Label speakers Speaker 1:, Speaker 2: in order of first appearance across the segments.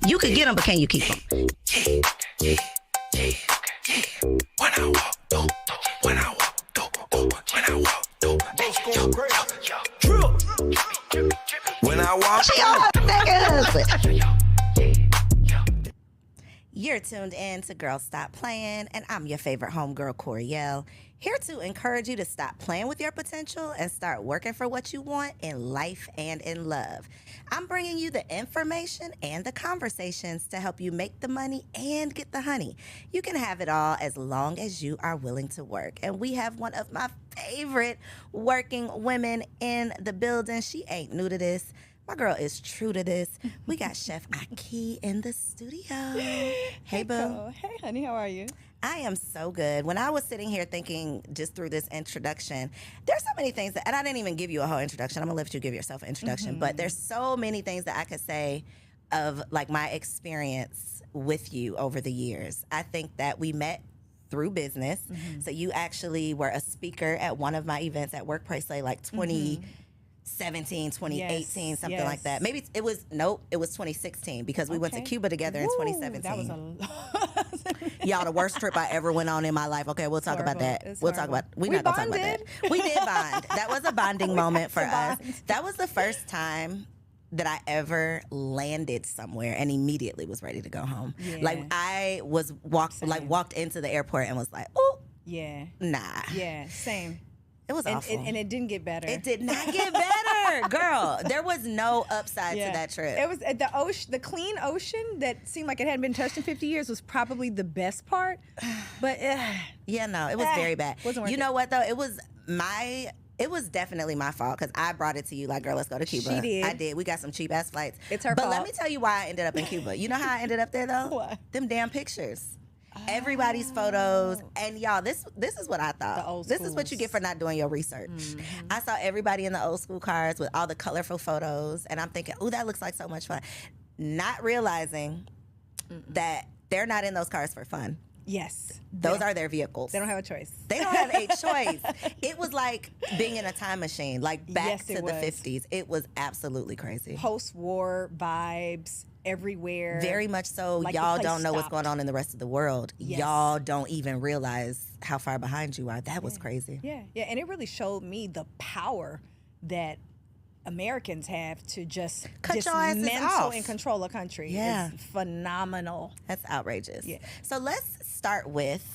Speaker 1: You could get them, but can you keep them?
Speaker 2: When I walk through, when I walk through, when I walk through, when I walk through.
Speaker 1: You're tuned in to Girls Stop Playing, and I'm your favorite homegirl, Coriel, here to encourage you to stop playing with your potential and start working for what you want in life and in love. I'm bringing you the information and the conversations to help you make the money and get the honey. You can have it all as long as you are willing to work. And we have one of my favorite working women in the building. She ain't new to this. My girl is true to this. We got Chef Aki in the studio. Hey, boo.
Speaker 3: Cool. Hey, honey, how are you?
Speaker 1: I am so good. When I was sitting here thinking just through this introduction, there's so many things that, and I didn't even give you a whole introduction. I'm gonna let you give yourself an introduction, but there's so many things that I could say of like my experience with you over the years. I think that we met through business. So you actually were a speaker at one of my events at Workplace Play, like 2017, 2018, something like that. Maybe it was 2016 because we went to Cuba together in 2017.
Speaker 3: That was a
Speaker 1: Y'all, the worst trip I ever went on in my life. Okay, we'll talk about that.
Speaker 3: It's
Speaker 1: We'll talk
Speaker 3: horrible.
Speaker 1: about. We're
Speaker 3: We
Speaker 1: not gonna talk about
Speaker 3: bonded.
Speaker 1: that. We did bond. That was a bonding moment for
Speaker 3: had
Speaker 1: us.
Speaker 3: to bond.
Speaker 1: That was the first time that I ever landed somewhere and immediately was ready to go home.
Speaker 3: Yeah.
Speaker 1: Like I was walked into the airport and was like, oh,
Speaker 3: yeah,
Speaker 1: nah.
Speaker 3: yeah, same.
Speaker 1: It was
Speaker 3: And,
Speaker 1: awful.
Speaker 3: and it didn't get better.
Speaker 1: It did not get better, girl. There was no upside to that trip.
Speaker 3: It was the ocean, the clean ocean that seemed like it hadn't been touched in 50 years was probably the best part. But
Speaker 1: Yeah, no, it was very bad.
Speaker 3: Wasn't worth
Speaker 1: You know
Speaker 3: it.
Speaker 1: what though? It was definitely my fault because I brought it to you like, girl, let's go to Cuba.
Speaker 3: She did.
Speaker 1: I did. We got some cheap ass flights.
Speaker 3: It's her
Speaker 1: But let
Speaker 3: fault.
Speaker 1: me tell you why I ended up in Cuba. You know how I ended up there though?
Speaker 3: What?
Speaker 1: Them damn pictures. Everybody's photos, and y'all, this is what I thought.
Speaker 3: The old
Speaker 1: This is what you get for not doing your research. I saw everybody in the old school cars with all the colorful photos, and I'm thinking, oh, that looks like so much fun. Not realizing that they're not in those cars for fun.
Speaker 3: yes,
Speaker 1: Those are their vehicles.
Speaker 3: they don't have a choice.
Speaker 1: They don't have a choice. It was like being in a time machine, like back
Speaker 3: Yes,
Speaker 1: to
Speaker 3: it
Speaker 1: the
Speaker 3: was.
Speaker 1: 50s. It was absolutely crazy.
Speaker 3: Post-war vibes everywhere.
Speaker 1: Very much so.
Speaker 3: Like the
Speaker 1: Y'all
Speaker 3: place
Speaker 1: don't know what's
Speaker 3: stopped.
Speaker 1: going on in the rest of the world.
Speaker 3: Yes.
Speaker 1: Y'all don't even realize how far behind you are. That was crazy.
Speaker 3: Yeah, and it really showed me the power that Americans have to just
Speaker 1: Cut your asses
Speaker 3: dismantle
Speaker 1: off.
Speaker 3: and control a country.
Speaker 1: Yeah.
Speaker 3: It's phenomenal.
Speaker 1: That's outrageous.
Speaker 3: Yeah.
Speaker 1: So let's start with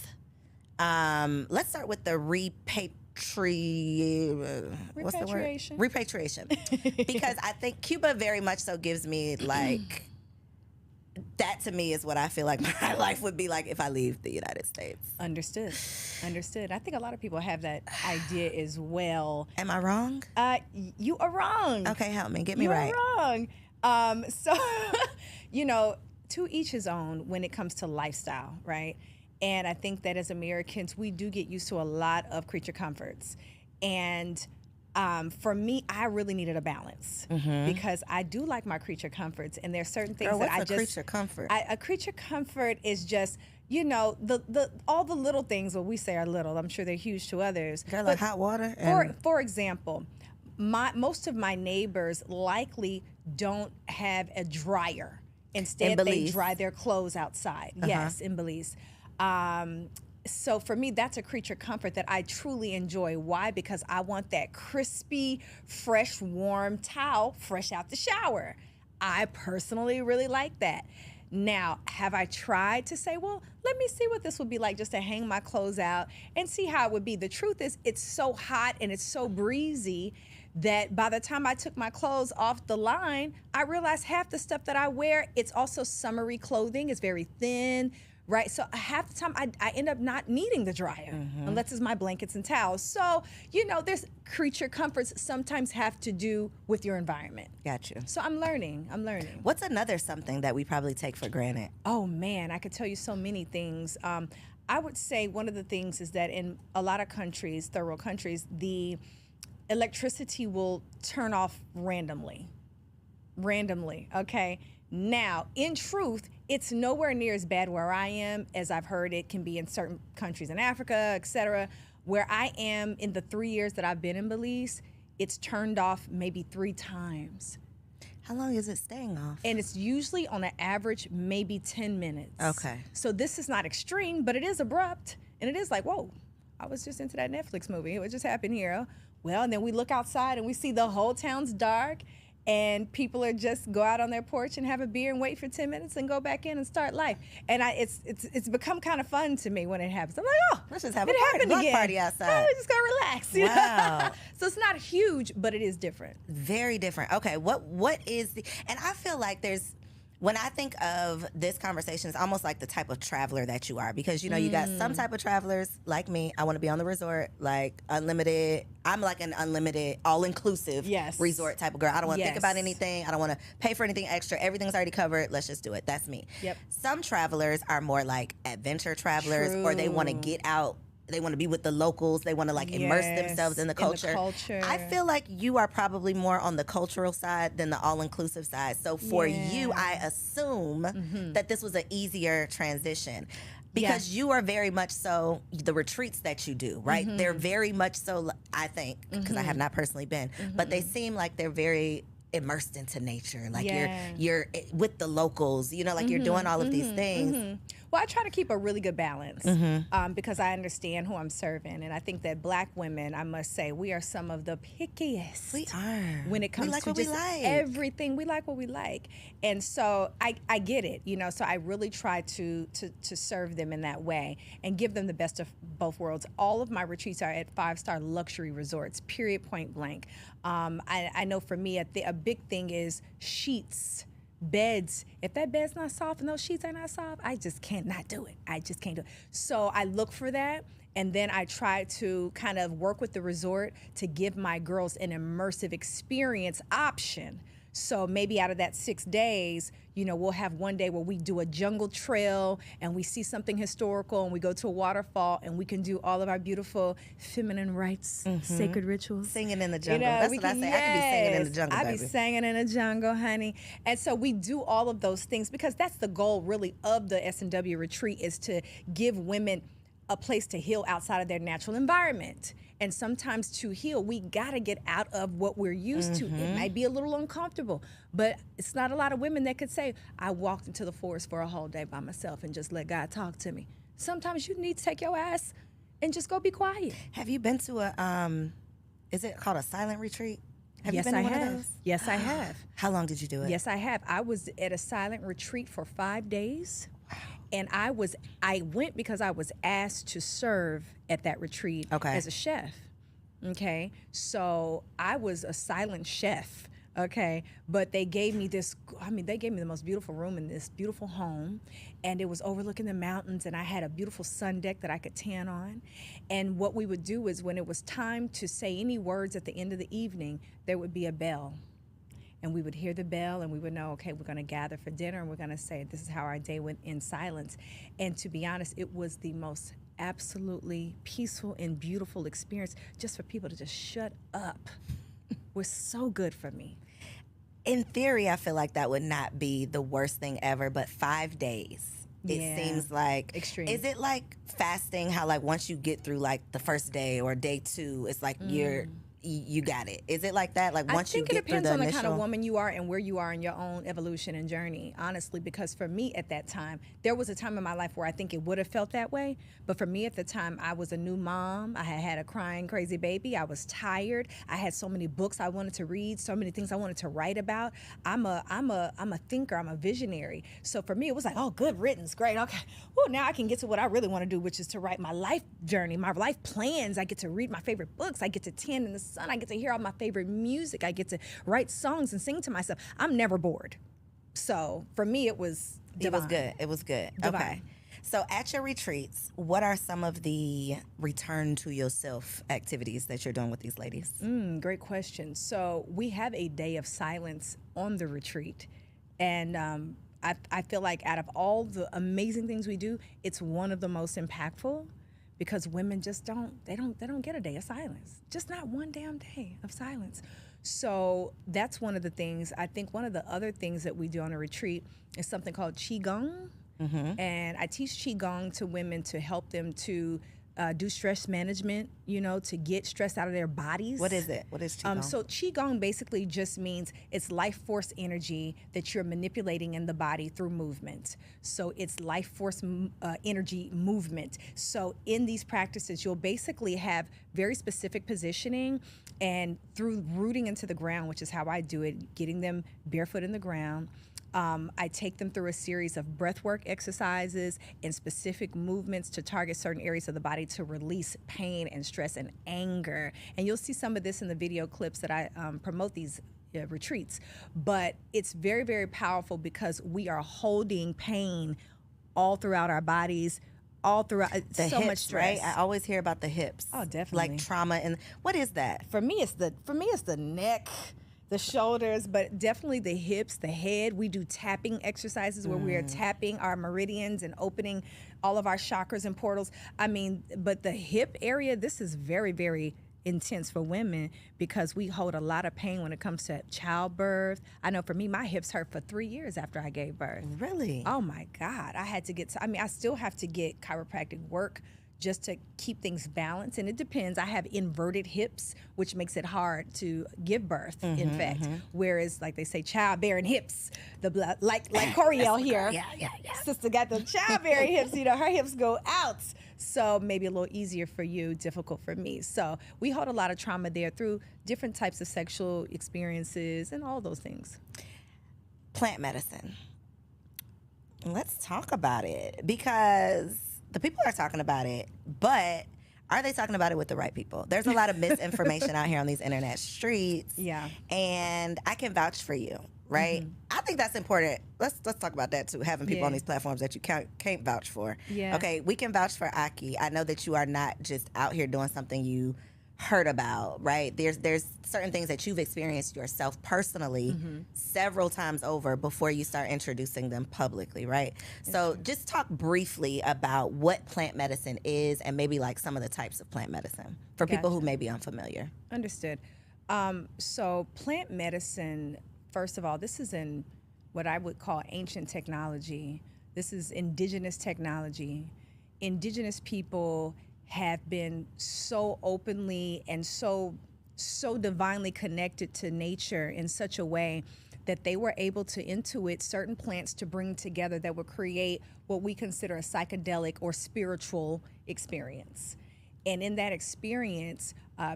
Speaker 1: the what's the word?
Speaker 3: Repatriation.
Speaker 1: Repatriation. Because I think Cuba very much so gives me like that to me is what I feel like my life would be like if I leave the United States.
Speaker 3: Understood. I think a lot of people have that idea as well.
Speaker 1: Am I wrong?
Speaker 3: You are wrong.
Speaker 1: Okay, help me. Get me
Speaker 3: You
Speaker 1: right.
Speaker 3: are wrong. So, to each his own when it comes to lifestyle, right? And I think that as Americans, we do get used to a lot of creature comforts. And for me, I really needed a balance because I do like my creature comforts, and there's certain things
Speaker 1: Girl,
Speaker 3: that
Speaker 1: what's
Speaker 3: I
Speaker 1: a
Speaker 3: just
Speaker 1: creature comfort?
Speaker 3: a creature comfort is just the all the little things. What we say are little, I'm sure they're huge to others.
Speaker 1: Girl, like
Speaker 3: But
Speaker 1: hot water. And
Speaker 3: for example, most of my neighbors likely don't have a dryer. Instead,
Speaker 1: In
Speaker 3: they
Speaker 1: Belize.
Speaker 3: dry their clothes outside. Yes, in Belize. So for me, that's a creature comfort that I truly enjoy. Why? Because I want that crispy, fresh, warm towel fresh out the shower. I personally really like that. Now, have I tried to say, well, let me see what this would be like just to hang my clothes out and see how it would be? The truth is, it's so hot and it's so breezy that by the time I took my clothes off the line, I realized half the stuff that I wear, it's also summery clothing. It's very thin, right? So half the time I end up not needing the dryer unless it's my blankets and towels. So, there's creature comforts sometimes have to do with your environment.
Speaker 1: got you.
Speaker 3: So I'm learning.
Speaker 1: What's another something that we probably take for granted?
Speaker 3: Oh man, I could tell you so many things. I would say one of the things is that in a lot of countries, third world countries, the electricity will turn off randomly, okay? Now, in truth, it's nowhere near as bad where I am as I've heard it can be in certain countries in Africa, et cetera. Where I am in the 3 years that I've been in Belize, it's turned off maybe 3 times.
Speaker 1: How long is it staying off?
Speaker 3: And it's usually on an average maybe 10 minutes.
Speaker 1: Okay.
Speaker 3: So this is not extreme, but it is abrupt. And it is like, whoa, I was just into that Netflix movie. What just happened here? Well, and then we look outside and we see the whole town's dark and people are just go out on their porch and have a beer and wait for 10 minutes and go back in and start life. And it's become kind of fun to me when it happens. I'm like, oh,
Speaker 1: Let's just have
Speaker 3: it
Speaker 1: a party,
Speaker 3: happened
Speaker 1: block
Speaker 3: again.
Speaker 1: party outside.
Speaker 3: Oh, we just gotta relax. you know?
Speaker 1: Wow.
Speaker 3: So it's not huge, but it is different.
Speaker 1: Very different. Okay, what is the, and I feel like there's, when I think of this conversation, it's almost like the type of traveler that you are, because you know you got some type of travelers like me. I want to be on the resort, like unlimited. I'm like an unlimited, all-inclusive
Speaker 3: Yes.
Speaker 1: resort type of girl. I don't want to think about
Speaker 3: Yes.
Speaker 1: anything. I don't want to pay for anything extra. Everything's already covered. Let's just do it. That's me.
Speaker 3: Yep.
Speaker 1: Some travelers are more like adventure travelers, or they want to
Speaker 3: True.
Speaker 1: get out. They want to be with the locals. They want to like immerse
Speaker 3: Yes,
Speaker 1: themselves in the culture. I feel like you are probably more on the cultural side than the all-inclusive side. So for you, I assume that this was an easier transition. Because you are very much so, the retreats that you do, right? They're very much so, I think, because I have not personally been, but they seem like they're very immersed into nature. Like you're with the locals, you know, like you're doing all of these things.
Speaker 3: Well, I try to keep a really good balance because I understand who I'm serving. And I think that Black women, I must say, we are some of the pickiest.
Speaker 1: We are.
Speaker 3: When it comes
Speaker 1: like
Speaker 3: to
Speaker 1: what we
Speaker 3: just
Speaker 1: like.
Speaker 3: everything. We like what we like. And so I get it, you know, so I really try to serve them in that way and give them the best of both worlds. All of my retreats are at 5-star luxury resorts, period, point blank. I know for me, a big thing is sheets. Beds. If that bed's not soft and those sheets are not soft, I just cannot do it. I just can't do it. So I look for that, and then I try to kind of work with the resort to give my girls an immersive experience option. So maybe out of that 6 days, you know, we'll have one day where we do a jungle trail and we see something historical and we go to a waterfall and we can do all of our beautiful feminine rites, sacred rituals.
Speaker 1: Singing in the jungle.
Speaker 3: You know,
Speaker 1: That's
Speaker 3: we
Speaker 1: what I
Speaker 3: can-
Speaker 1: say. I could be singing in the
Speaker 3: yes,
Speaker 1: jungle,
Speaker 3: I
Speaker 1: baby.
Speaker 3: be singing in the jungle, honey. And so we do all of those things because that's the goal really of the S&W retreat, is to give women a place to heal outside of their natural environment. And sometimes to heal, we gotta get out of what we're used to. It might be a little uncomfortable, but it's not a lot of women that could say, I walked into the forest for a whole day by myself and just let God talk to me. Sometimes you need to take your ass and just go be quiet.
Speaker 1: Have you been to a, is it called a silent retreat? Have
Speaker 3: Yes,
Speaker 1: you been
Speaker 3: I
Speaker 1: to one
Speaker 3: have.
Speaker 1: of those?
Speaker 3: Yes, I have.
Speaker 1: How long did you do it?
Speaker 3: Yes, I have. I was at a silent retreat for 5 days. And I went because I was asked to serve at that retreat as a chef. Okay. So I was a silent chef. Okay. But they gave me they gave me the most beautiful room in this beautiful home. And it was overlooking the mountains, and I had a beautiful sun deck that I could tan on. And what we would do is when it was time to say any words at the end of the evening, there would be a bell. And we would hear the bell and we would know, okay, we're going to gather for dinner and we're going to say, this is how our day went in silence. And to be honest, it was the most absolutely peaceful and beautiful experience just for people to just shut up. Was so good for me.
Speaker 1: In theory, I feel like that would not be the worst thing ever, but 5 days. It
Speaker 3: Yeah.
Speaker 1: seems like
Speaker 3: Extreme.
Speaker 1: Is it like fasting? How like once you get through like the first day or day 2, it's like you got it. Is it like that? Like once you
Speaker 3: I think
Speaker 1: get
Speaker 3: it
Speaker 1: through
Speaker 3: depends
Speaker 1: the
Speaker 3: on the
Speaker 1: initial.
Speaker 3: kind of woman you are and where you are in your own evolution and journey, honestly, because for me at that time, there was a time in my life where I think it would have felt that way. But for me at the time, I was a new mom. I had had a crying, crazy baby. I was tired. I had so many books I wanted to read, so many things I wanted to write about. I'm a thinker. I'm a visionary. So for me, it was like, oh, good riddance. Great. Okay. Well, now I can get to what I really want to do, which is to write my life journey, my life plans. I get to read my favorite books. I get to tan in the sun. I get to hear all my favorite music. I get to write songs and sing to myself. I'm never bored. So for me, it was
Speaker 1: It was
Speaker 3: divine.
Speaker 1: good. It was good.
Speaker 3: Divine.
Speaker 1: Okay. So at your retreats, what are some of the return to yourself activities that you're doing with these ladies?
Speaker 3: Great question. So we have a day of silence on the retreat. And I feel like out of all the amazing things we do, it's one of the most impactful because women just don't get a day of silence. Just not one damn day of silence. So that's one of the things. I think one of the other things that we do on a retreat is something called Qigong. And I teach Qigong to women to help them to do stress management, to get stress out of their bodies.
Speaker 1: What is it? What is Qigong?
Speaker 3: So Qigong basically just means it's life force energy that you're manipulating in the body through movement. So it's life force energy movement. So in these practices, you'll basically have very specific positioning, and through rooting into the ground, which is how I do it, getting them barefoot in the ground. I take them through a series of breathwork exercises and specific movements to target certain areas of the body to release pain and stress and anger. And you'll see some of this in the video clips that I promote these retreats. But it's very, very powerful because we are holding pain all throughout our bodies, all throughout
Speaker 1: the
Speaker 3: so
Speaker 1: hips,
Speaker 3: much stress.
Speaker 1: right? I always hear about the hips.
Speaker 3: Oh, definitely.
Speaker 1: Like trauma. And what is that?
Speaker 3: For me, it's the neck, the shoulders, but definitely the hips, the head. We do tapping exercises where we are tapping our meridians and opening all of our chakras and portals. But the hip area, this is very, very intense for women because we hold a lot of pain when it comes to childbirth. I know for me, my hips hurt for 3 years after I gave birth.
Speaker 1: Really?
Speaker 3: Oh my God. I had to I still have to get chiropractic work just to keep things balanced. And it depends. I have inverted hips, which makes it hard to give birth, in fact. Whereas, like they say, childbearing hips, the blood, like Coriel here.
Speaker 1: Yeah.
Speaker 3: Sister got the childbearing hips, her hips go out. So maybe a little easier for you, difficult for me. So we hold a lot of trauma there through different types of sexual experiences and all those things.
Speaker 1: Plant medicine. Let's talk about it because the people are talking about it, but are they talking about it with the right people? There's a lot of misinformation out here on these internet streets.
Speaker 3: Yeah.
Speaker 1: And I can vouch for you, right? I think that's important. Let's talk about that too, having people on these platforms that you can't vouch for.
Speaker 3: Yeah.
Speaker 1: Okay, we can vouch for Aki. I know that you are not just out here doing something you heard about, right? There's certain things that you've experienced yourself personally several times over before you start introducing them publicly, right? So just talk briefly about what plant medicine is and maybe like some of the types of plant medicine for people who may be unfamiliar.
Speaker 3: Understood. So plant medicine, first of all, this is in what I would call ancient technology. This is indigenous technology. Indigenous people have been so openly and so divinely connected to nature in such a way that they were able to intuit certain plants to bring together that would create what we consider a psychedelic or spiritual experience. And in that experience,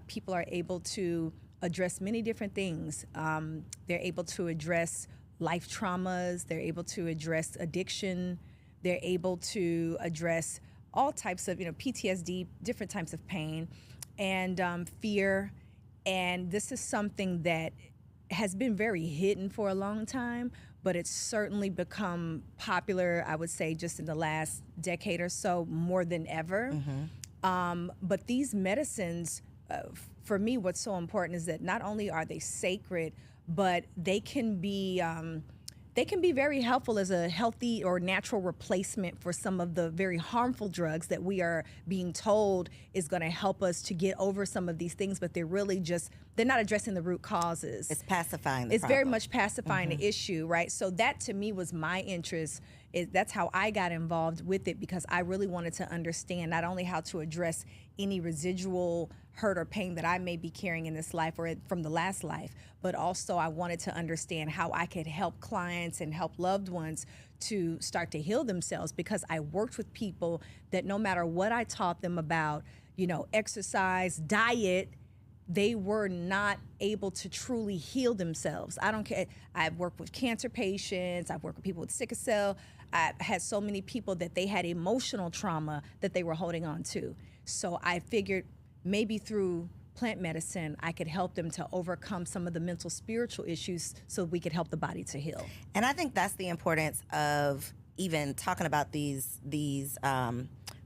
Speaker 3: people are able to address many different things. They're able to address life traumas. They're able to address addiction. They're able to address all types of, PTSD, different types of pain, and fear. And this is something that has been very hidden for a long time, but it's certainly become popular, I would say, just in the last decade or so, more than ever. But these medicines, for me, what's so important is that not only are they sacred, but they can be very helpful as a healthy or natural replacement for some of the very harmful drugs that we are being told is going to help us to get over some of these things, but they're not addressing the root causes.
Speaker 1: It's pacifying the
Speaker 3: It's
Speaker 1: problem.
Speaker 3: very much pacifying the issue, right? So that to me was my interest. That's how I got involved with it, because I really wanted to understand not only how to address any residual hurt or pain that I may be carrying in this life or from the last life, but also I wanted to understand how I could help clients and help loved ones to start to heal themselves, because I worked with people that no matter what I taught them about, exercise, diet, they were not able to truly heal themselves. I don't care. I've worked with cancer patients. I've worked with people with sickle cell. I've had so many people that they had emotional trauma that they were holding on to. So I figured maybe through plant medicine, I could help them to overcome some of the mental, spiritual issues so we could help the body to heal.
Speaker 1: And I think that's the importance of even talking about these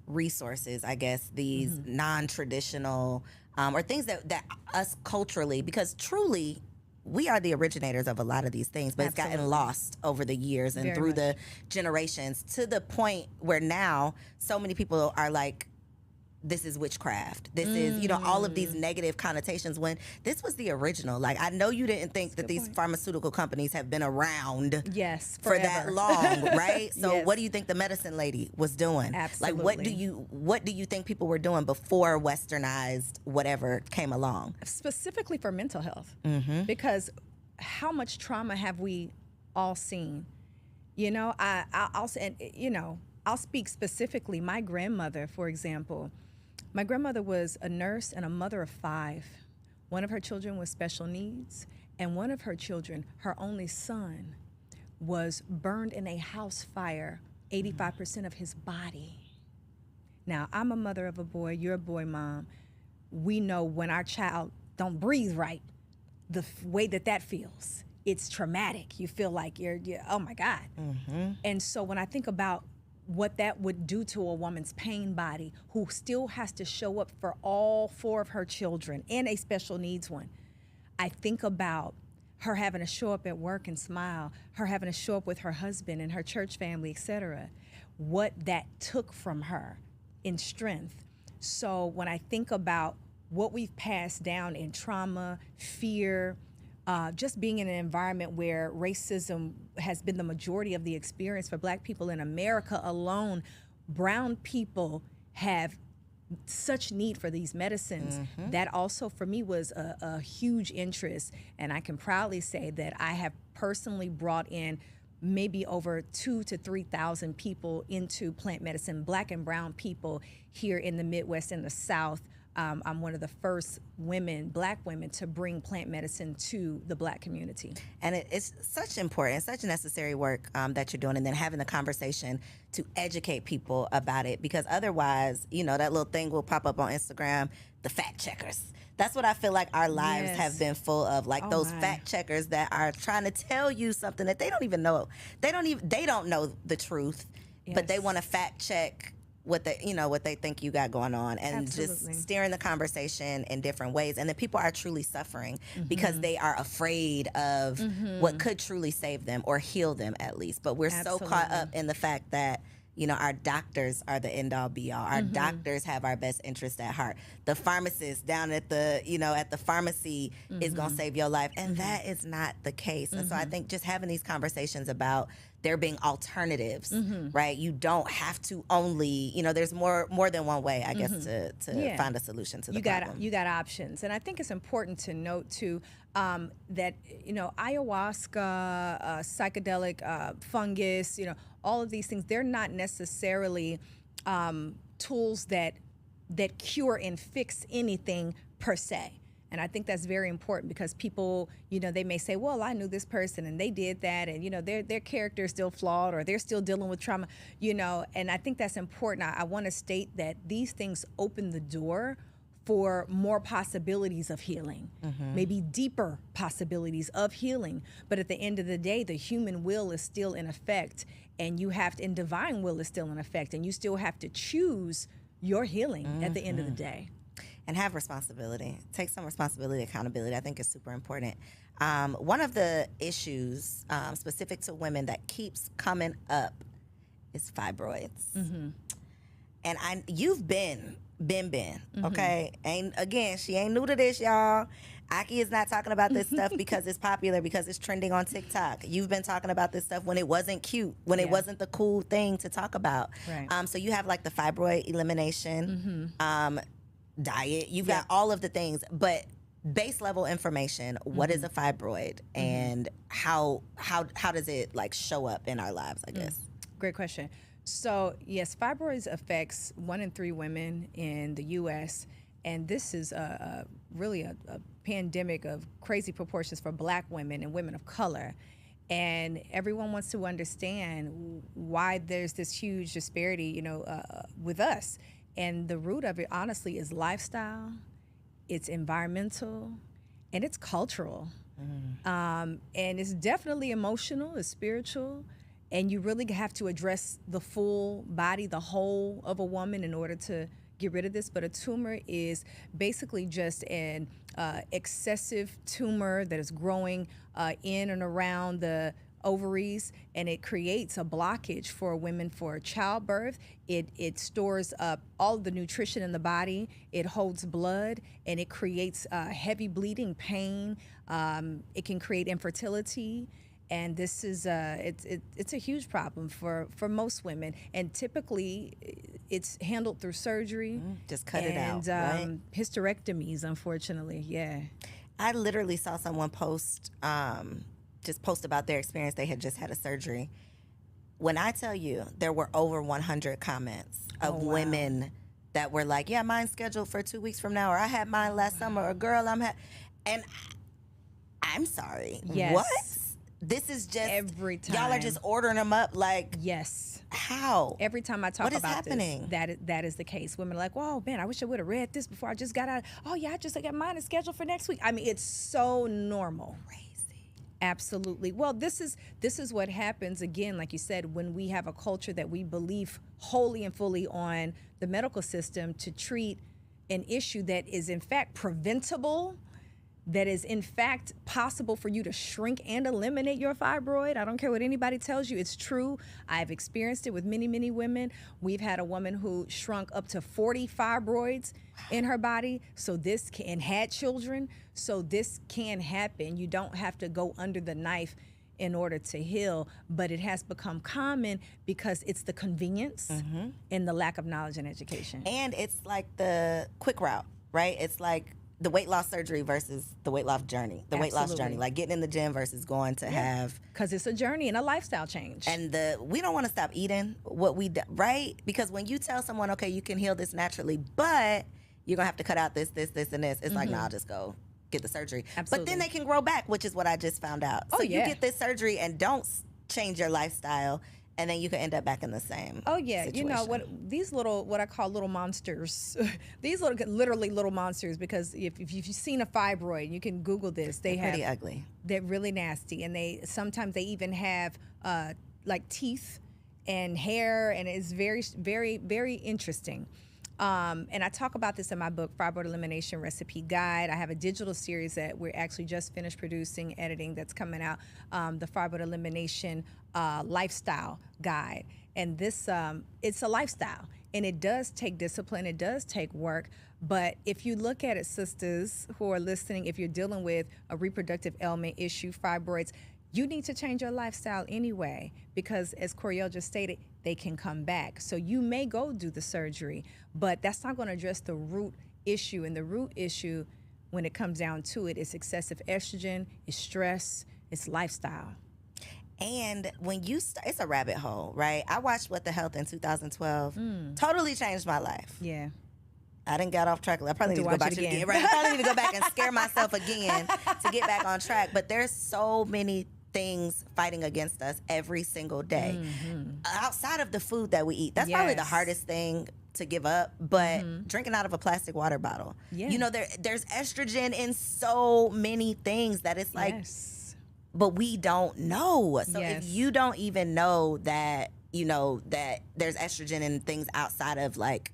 Speaker 1: resources, I guess, these non-traditional or things that us culturally, because truly we are the originators of a lot of these things, but it's gotten lost over the years and through the generations, to the point where now so many people are like this is witchcraft. This is, you know, all of these negative connotations when this was the original. Like, I know you didn't think that these pharmaceutical companies have been around
Speaker 3: Yes,
Speaker 1: for
Speaker 3: forever.
Speaker 1: that long, right? So
Speaker 3: Yes.
Speaker 1: what do you think the medicine lady was doing?
Speaker 3: Absolutely.
Speaker 1: Like, what do you think people were doing before westernized whatever came along?
Speaker 3: Specifically for mental health,
Speaker 1: Mm-hmm.
Speaker 3: because how much trauma have we all seen? You know, I'll say, and, you know, I'll speak specifically. My grandmother, for example, my grandmother was a nurse and a mother of 5. One of her children was special needs, and one of her children, her only son, was burned in a house fire, 85% of his body. Now, I'm a mother of a boy, you're a boy mom. We know when our child don't breathe right, the way that feels. It's traumatic. You feel like you're oh my God. And so when I think about what that would do to a woman's pain body who still has to show up for all 4 of her children and a special needs one, I think about her having to show up at work and smile, her having to show up with her husband and her church family, etc. What that took from her in strength. So when I think about what we've passed down in trauma, fear, just being in an environment where racism has been the majority of the experience for Black people in America alone, brown people have such need for these medicines. That also for me was a huge interest, and I can proudly say that I have personally brought in maybe over 2,000 to 3,000 people into plant medicine, Black and brown people here in the Midwest and the South. I'm one of the first women, Black women, to bring plant medicine to the Black community.
Speaker 1: And it's such important, such necessary work that you're doing, and then having the conversation to educate people about it, because otherwise, you know, that little thing will pop up on Instagram, the fact checkers. That's what I feel like our lives
Speaker 3: Yes.
Speaker 1: have been full of, like those
Speaker 3: my.
Speaker 1: fact checkers that are trying to tell you something that they don't even know. They don't know the truth, but they
Speaker 3: Yes.
Speaker 1: want to fact check what they think you got going on, and
Speaker 3: Absolutely.
Speaker 1: just steering the conversation in different ways. And then people are truly suffering because they are afraid of what could truly save them or heal them, at least. But we're so caught up in the fact that, you know, our doctors are the end all be all. Our doctors have our best interest at heart. The pharmacist down at the, you know, at the pharmacy is going to save your life. And that is not the case. And so I think just having these conversations about there being alternatives, right? You don't have to only, you know, there's more than one way, I guess, to
Speaker 3: Yeah.
Speaker 1: find a solution to the
Speaker 3: You
Speaker 1: problem.
Speaker 3: got options, and I think it's important to note too that, you know, ayahuasca, psychedelic fungus, you know, all of these things, they're not necessarily tools that cure and fix anything per se. And I think that's very important, because people, you know, they may say, well, I knew this person and they did that, and, you know, their character is still flawed, or they're still dealing with trauma, you know. And I think that's important. I want to state that these things open the door for more possibilities of healing, maybe deeper possibilities of healing. But at the end of the day, the human will is still in effect, and and divine will is still in effect, and you still have to choose your healing at the end of the day.
Speaker 1: And have responsibility. Take some responsibility, accountability. I think is super important. One of the issues specific to women that keeps coming up is fibroids. And you've been, okay? She ain't new to this, y'all. Aki is not talking about this stuff because it's popular, because it's trending on TikTok. You've been talking about this stuff when it wasn't cute, when it wasn't the cool thing to talk about.
Speaker 3: Right.
Speaker 1: So you have like the fibroid elimination diet. You've got all of the things, but base level information. What is a fibroid, and how does it like show up in our lives, I guess?
Speaker 3: Great question. So yes, fibroids affects 1 in 3 women in the U.S., and this is really a pandemic of crazy proportions for Black women and women of color. And everyone wants to understand why there's this huge disparity, you know, with us. And the root of it, honestly, is lifestyle, it's environmental, and it's cultural. And it's definitely emotional, it's spiritual, and you really have to address the full body, the whole of a woman, in order to get rid of this. But a tumor is basically just an excessive tumor that is growing in and around the ovaries, and it creates a blockage for women for childbirth. It stores up all the nutrition in the body. It holds blood, and it creates heavy bleeding, pain. It can create infertility. And this is it's a huge problem for most women, and typically it's handled through surgery.
Speaker 1: Just cut it out,
Speaker 3: and
Speaker 1: right?
Speaker 3: hysterectomies, unfortunately. Yeah.
Speaker 1: I literally saw someone post about their experience. They had just had a surgery. When I tell you, there were over 100 comments of women that were like, "Yeah, mine's scheduled for 2 weeks from now," or "I had mine last summer," or "Girl, and I'm sorry,
Speaker 3: Yes.
Speaker 1: what? This is just
Speaker 3: Every
Speaker 1: y'all are
Speaker 3: time.
Speaker 1: just ordering them up like
Speaker 3: Yes.
Speaker 1: how?
Speaker 3: Every time I talk
Speaker 1: What is
Speaker 3: about
Speaker 1: happening?
Speaker 3: this, that is the case. Women are like, "Whoa, man, I wish I would have read this before I just got out." "Oh yeah, I just got mine is scheduled for next week." I mean, it's so normal.
Speaker 1: Crazy.
Speaker 3: Absolutely. Well, this is what happens again, like you said, when we have a culture that we believe wholly and fully on the medical system to treat an issue that is in fact preventable, that is in fact possible for you to shrink and eliminate your fibroid. I don't care what anybody tells you, it's true. I've experienced it with many, many women. We've had a woman who shrunk up to 40 fibroids in her body, and had children. So this can happen. You don't have to go under the knife in order to heal, but it has become common because it's the convenience and the lack of knowledge and education.
Speaker 1: And it's like the quick route, right? It's like the weight loss surgery versus the weight loss journey. The weight loss
Speaker 3: Absolutely.
Speaker 1: journey, like getting in the gym versus going to have.
Speaker 3: Because it's a journey and a lifestyle change.
Speaker 1: And we don't want to stop eating what we do, right? Because when you tell someone, okay, you can heal this naturally, but you're gonna have to cut out this, and this. It's like, no, I'll just go get the surgery.
Speaker 3: Absolutely.
Speaker 1: But then they can grow back, which is what I just found out.
Speaker 3: Oh,
Speaker 1: So
Speaker 3: yeah.
Speaker 1: you get this surgery and don't change your lifestyle, and then you can end up back in the same.
Speaker 3: Oh yeah,
Speaker 1: situation.
Speaker 3: you know what I call little monsters. These literally little monsters, because if you've seen a fibroid, you can Google this.
Speaker 1: They're pretty ugly.
Speaker 3: They're really nasty, and sometimes they even have like teeth and hair, and it's very, very, very interesting. And I talk about this in my book, Fibroid Elimination Recipe Guide. I have a digital series that we're actually just finished producing, editing, that's coming out, the Fibroid Elimination Lifestyle Guide. And this, it's a lifestyle, and it does take discipline, it does take work. But if you look at it, sisters who are listening, if you're dealing with a reproductive ailment issue, fibroids, you need to change your lifestyle anyway, because as Coriel just stated, they can come back. So you may go do the surgery, but that's not going to address the root issue. And the root issue, when it comes down to it, is excessive estrogen, is stress, it's lifestyle.
Speaker 1: And when you it's a rabbit hole, right? I watched What the Health in 2012. Totally changed my life.
Speaker 3: Yeah.
Speaker 1: I didn't get off track. I probably need to go
Speaker 3: watch
Speaker 1: back
Speaker 3: it
Speaker 1: again.
Speaker 3: again.
Speaker 1: Right? I probably need to go back and scare myself again to get back on track. But there's so many things fighting against us every single day. Outside of the food that we eat. That's probably the
Speaker 3: Yes.
Speaker 1: hardest thing to give up, but drinking out of a plastic water bottle.
Speaker 3: Yeah.
Speaker 1: You know, there's estrogen in so many things that it's like,
Speaker 3: Yes.
Speaker 1: but we don't know. So
Speaker 3: Yes.
Speaker 1: if you don't even know that, you know, that there's estrogen in things outside of like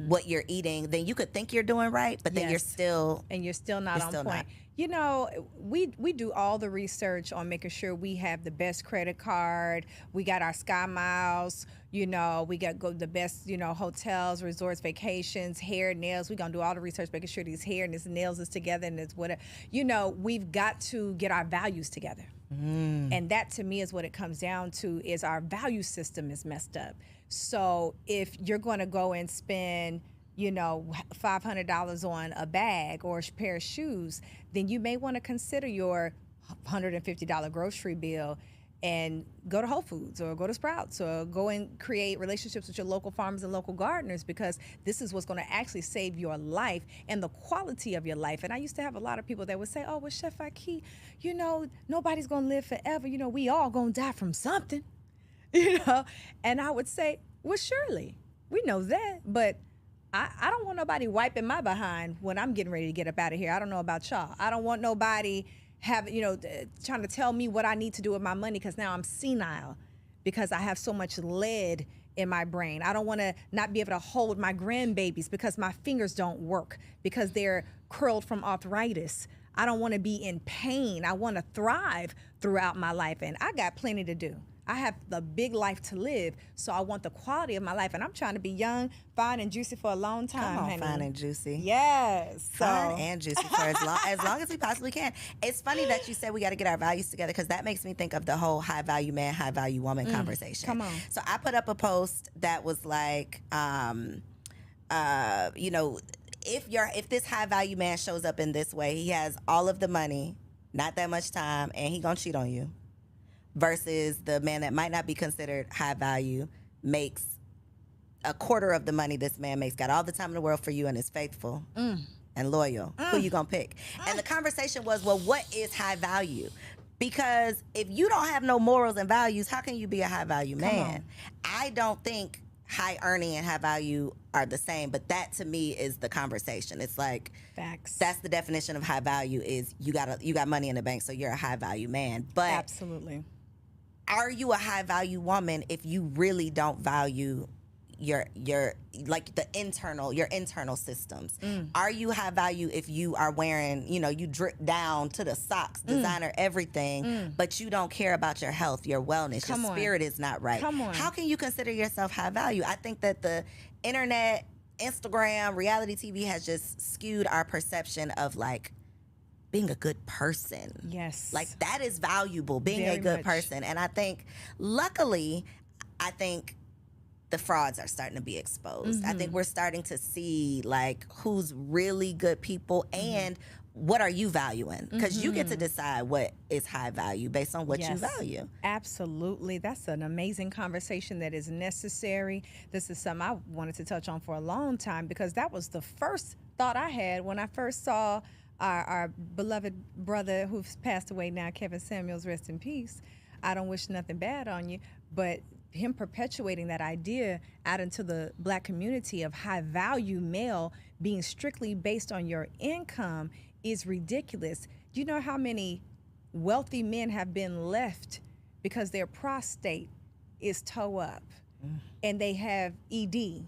Speaker 1: what you're eating, then you could think you're doing right, but then you're
Speaker 3: Yes.
Speaker 1: still
Speaker 3: And you're still not
Speaker 1: You're
Speaker 3: on
Speaker 1: still
Speaker 3: point.
Speaker 1: not.
Speaker 3: You know, we do all the research on making sure we have the best credit card. We got our Sky Miles. You know, we got the best, you know, hotels, resorts, vacations, hair, nails. We're going to do all the research, making sure these hair and these nails is together and it's whatever. You know, we've got to get our values together. And that to me is what it comes down to, is our value system is messed up. So if you're going to go and spend, you know, $500 on a bag or a pair of shoes, then you may want to consider your $150 grocery bill and go to Whole Foods or go to Sprouts or go and create relationships with your local farmers and local gardeners, because this is what's going to actually save your life and the quality of your life. And I used to have a lot of people that would say, "Oh, well, Chef Aki, you know, nobody's going to live forever. You know, we all going to die from something." You know, and I would say, well, surely we know that, but I don't want nobody wiping my behind when I'm getting ready to get up out of here. I don't know about y'all. I don't want nobody trying to tell me what I need to do with my money, because now I'm senile because I have so much lead in my brain. I don't want to not be able to hold my grandbabies because my fingers don't work because they're curled from arthritis. I don't want to be in pain. I want to thrive throughout my life. And I got plenty to do. I have the big life to live, so I want the quality of my life. And I'm trying to be young, fine, and juicy for a long time,
Speaker 1: Come on,
Speaker 3: honey.
Speaker 1: fine and juicy.
Speaker 3: Yes.
Speaker 1: Fine and juicy for as long as we possibly can. It's funny that you said we got to get our values together, because that makes me think of the whole high value man, high value woman conversation.
Speaker 3: Come on.
Speaker 1: So I put up a post that was like, you know, if this high value man shows up in this way, he has all of the money, not that much time, and he gonna cheat on you. Versus the man that might not be considered high value, makes a quarter of the money this man makes, got all the time in the world for you, and is faithful and loyal. Who you gonna pick? And the conversation was, well, what is high value? Because if you don't have no morals and values, how can you be a high value man? I don't think high earning and high value are the same, but that to me is the conversation. It's like,
Speaker 3: Facts.
Speaker 1: that's the definition of high value, is you got money in the bank, so you're a high value man. But
Speaker 3: Absolutely.
Speaker 1: are you a high value woman if you really don't value your like your internal systems? Are you high value if you are wearing, you know, you drip down to the socks, designer everything, but you don't care about your health, your wellness,
Speaker 3: Come
Speaker 1: your
Speaker 3: on.
Speaker 1: spirit is not right?
Speaker 3: Come on.
Speaker 1: How can you consider yourself high value? I think that the internet, Instagram, reality TV has just skewed our perception of like being a good person.
Speaker 3: Yes.
Speaker 1: Like that is valuable, being
Speaker 3: Very
Speaker 1: a good
Speaker 3: much.
Speaker 1: person. And I think, luckily, the frauds are starting to be exposed. I think we're starting to see like who's really good people and what are you valuing? Because you get to decide what is high value based on what you
Speaker 3: Yes.
Speaker 1: value.
Speaker 3: Absolutely. That's an amazing conversation that is necessary. This is something I wanted to touch on for a long time, because that was the first thought I had when I first saw our beloved brother who's passed away now, Kevin Samuels, rest in peace. I don't wish nothing bad on you, but him perpetuating that idea out into the Black community of high value male being strictly based on your income is ridiculous. Do you know how many wealthy men have been left because their prostate is toe up and they have ED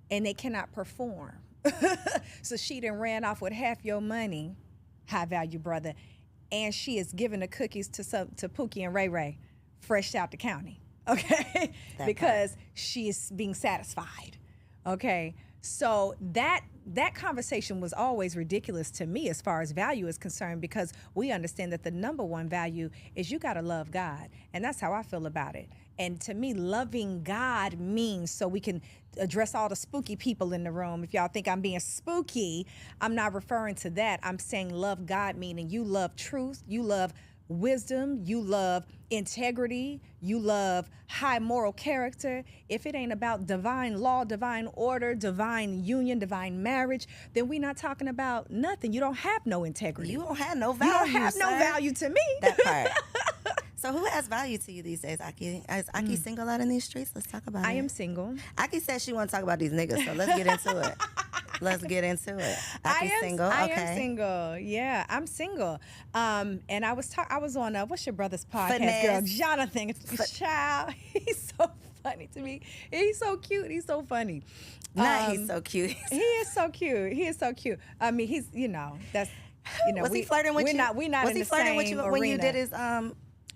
Speaker 3: and they cannot perform? So she done ran off with half your money, high value brother, and she is giving the cookies to Pookie and Ray Ray, fresh out the county, okay? Because she is being satisfied, okay? So that conversation was always ridiculous to me as far as value is concerned, because we understand that the number one value is you gotta love God, and that's how I feel about it. And to me, loving God means, so we can address all the spooky people in the room. If y'all think I'm being spooky, I'm not referring to that. I'm saying love God, meaning you love truth, you love wisdom, you love integrity, you love high moral character. If it ain't about divine law, divine order, divine union, divine marriage, then we're not talking about nothing. You don't have no integrity.
Speaker 1: You don't have no
Speaker 3: You
Speaker 1: value.
Speaker 3: don't have no
Speaker 1: sir.
Speaker 3: value to me.
Speaker 1: That part. So who has value to you these days, Aki? Is Aki single out in these streets? Let's talk about it.
Speaker 3: I am single.
Speaker 1: Aki said she want to talk about these niggas, so let's get into it. Let's get into it. Aki's single.
Speaker 3: I
Speaker 1: Okay.
Speaker 3: am single. Yeah, I'm single. And I was on what's your brother's podcast,
Speaker 1: Finesse.
Speaker 3: girl? Jonathan. Child, he's so funny to me. He's so cute. He's so funny.
Speaker 1: He's so cute.
Speaker 3: He is so cute. He is so cute. I mean, he's that's
Speaker 1: Was he flirting with you?
Speaker 3: We're not
Speaker 1: Was
Speaker 3: in
Speaker 1: he
Speaker 3: the
Speaker 1: flirting
Speaker 3: same
Speaker 1: with you
Speaker 3: arena.
Speaker 1: when you did his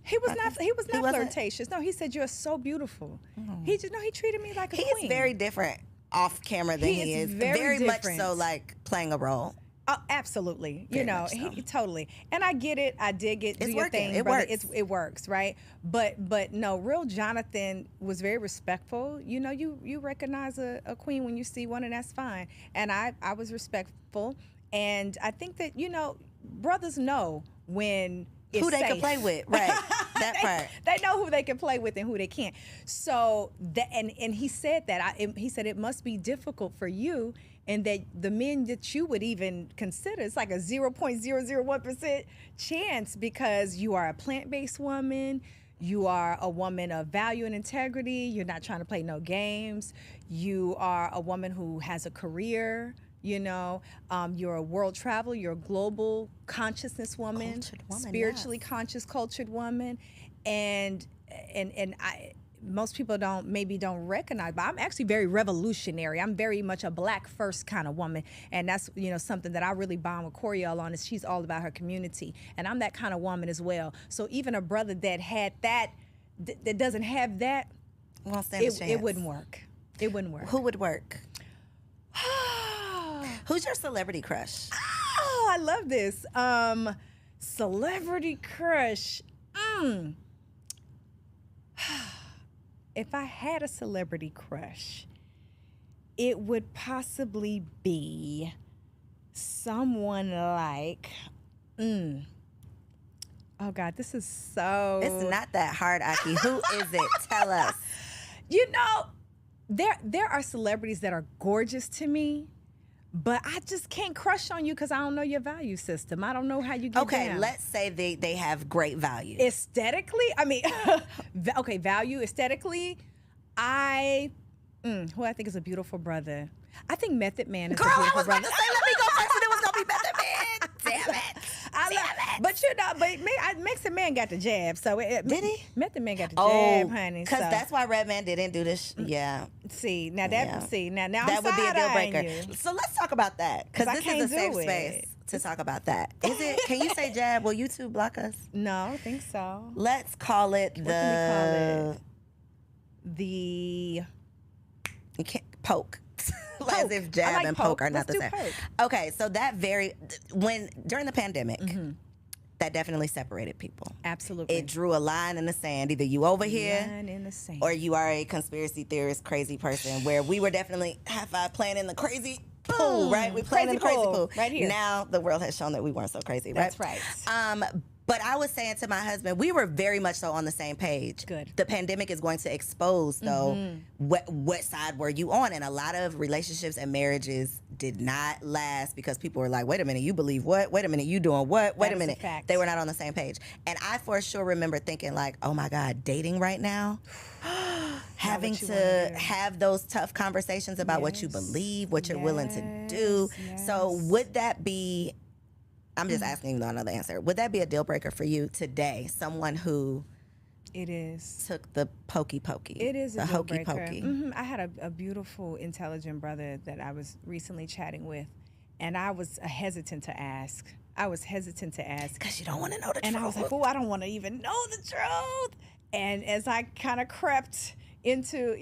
Speaker 3: He was not. He was not
Speaker 1: wasn't?
Speaker 3: flirtatious. No, he said you're so beautiful. He treated me like a
Speaker 1: He
Speaker 3: queen.
Speaker 1: is very different off camera than
Speaker 3: He
Speaker 1: he
Speaker 3: is
Speaker 1: is.
Speaker 3: very
Speaker 1: much
Speaker 3: different.
Speaker 1: so like playing a role.
Speaker 3: Oh, absolutely.
Speaker 1: Very
Speaker 3: You know,
Speaker 1: much so.
Speaker 3: he totally. And I get it. I dig it.
Speaker 1: It's
Speaker 3: Do your
Speaker 1: working.
Speaker 3: thing,
Speaker 1: It
Speaker 3: brother.
Speaker 1: works.
Speaker 3: It works, right? But no, real Jonathan was very respectful. You know, you recognize a queen when you see one, and that's fine. And I was respectful. And I think that, you know, brothers know when it's
Speaker 1: Who they
Speaker 3: safe.
Speaker 1: can play with, right? That part.
Speaker 3: They know who they can play with and who they can't. So that, and he said that. He said it must be difficult for you, and that the men that you would even consider, it's like a 0.001% chance, because you are a plant-based woman. You are a woman of value and integrity. You're not trying to play no games. You are a woman who has a career. You know, you're a world traveler. You're a global consciousness woman,
Speaker 1: Cultured woman,
Speaker 3: spiritually conscious, cultured woman, and most people don't recognize, but I'm actually very revolutionary. I'm very much a black first kind of woman, and that's something that I really bond with Coriel on. Is she's all about her community, and I'm that kind of woman as well. So even a brother that had that doesn't have that,
Speaker 1: Won't stand a chance.
Speaker 3: it wouldn't work. It wouldn't work.
Speaker 1: Who would work? Who's your celebrity crush?
Speaker 3: Oh, I love this. Celebrity crush. If I had a celebrity crush, it would possibly be someone like, oh God, this is so.
Speaker 1: It's not that hard, Aki. Who is it? Tell us.
Speaker 3: There are celebrities that are gorgeous to me, but I just can't crush on you because I don't know your value system. I don't know how you get
Speaker 1: Okay,
Speaker 3: down.
Speaker 1: let's say they have great value.
Speaker 3: Aesthetically, I mean, okay, value aesthetically, who I think is a beautiful brother. I think Method Man is
Speaker 1: Girl,
Speaker 3: a
Speaker 1: I
Speaker 3: beautiful
Speaker 1: was about
Speaker 3: brother.
Speaker 1: to say, let me go first, and it was gonna be Method Man. Damn it.
Speaker 3: But Method Man got the jab. So
Speaker 1: Did he?
Speaker 3: Method Man got the
Speaker 1: Oh,
Speaker 3: jab, honey.
Speaker 1: because
Speaker 3: so.
Speaker 1: that's why Redman didn't do this. Yeah,
Speaker 3: See, now
Speaker 1: that
Speaker 3: I'm
Speaker 1: would be a deal
Speaker 3: side-eyeing
Speaker 1: breaker.
Speaker 3: you.
Speaker 1: So let's talk about that, because
Speaker 3: 'Cause I
Speaker 1: this
Speaker 3: can't
Speaker 1: is a safe
Speaker 3: do it.
Speaker 1: space to talk about that. Is it? Can you say jab? Will YouTube block us?
Speaker 3: No, I don't think so.
Speaker 1: Let's call it
Speaker 3: What can we call
Speaker 1: the.
Speaker 3: it? The
Speaker 1: You can't poke. As
Speaker 3: Poke.
Speaker 1: if
Speaker 3: I
Speaker 1: jab
Speaker 3: like
Speaker 1: and poke are
Speaker 3: Let's
Speaker 1: not the
Speaker 3: do
Speaker 1: same.
Speaker 3: poke.
Speaker 1: Okay, so that during the pandemic, that definitely separated people.
Speaker 3: Absolutely.
Speaker 1: It drew a line in the sand. Either you over here,
Speaker 3: Line in the sand.
Speaker 1: or you are a conspiracy theorist, crazy person. Where we were definitely high five playing in the crazy pool, right? We playing in the
Speaker 3: Crazy
Speaker 1: crazy
Speaker 3: pool,
Speaker 1: pool
Speaker 3: right here.
Speaker 1: Now the world has shown that we weren't so crazy, right?
Speaker 3: That's right.
Speaker 1: But I was saying to my husband, we were very much so on the same page.
Speaker 3: Good.
Speaker 1: The pandemic is going to expose, though, what side were you on? And a lot of relationships and marriages did not last because people were like, wait a minute, you believe what? Wait a minute, you doing what? Wait
Speaker 3: That
Speaker 1: a
Speaker 3: is a
Speaker 1: minute.
Speaker 3: fact.
Speaker 1: They were not on the same page. And I for sure remember thinking like, oh my God, dating right now? Having
Speaker 3: what you
Speaker 1: to
Speaker 3: wanna do.
Speaker 1: have those tough conversations about what you
Speaker 3: Yes.
Speaker 1: believe, what you're willing to do.
Speaker 3: Yes,
Speaker 1: So
Speaker 3: yes.
Speaker 1: would that be, I'm just asking you another answer. Would that be a deal breaker for you today? Someone who
Speaker 3: It is.
Speaker 1: took the pokey pokey.
Speaker 3: It is a
Speaker 1: the
Speaker 3: deal
Speaker 1: hokey
Speaker 3: breaker.
Speaker 1: pokey.
Speaker 3: I had a beautiful, intelligent brother that I was recently chatting with, and I was hesitant to ask.
Speaker 1: Because you don't want to know the
Speaker 3: And
Speaker 1: truth.
Speaker 3: I was like, oh, I don't want to even know the truth. And as I kind of crept into,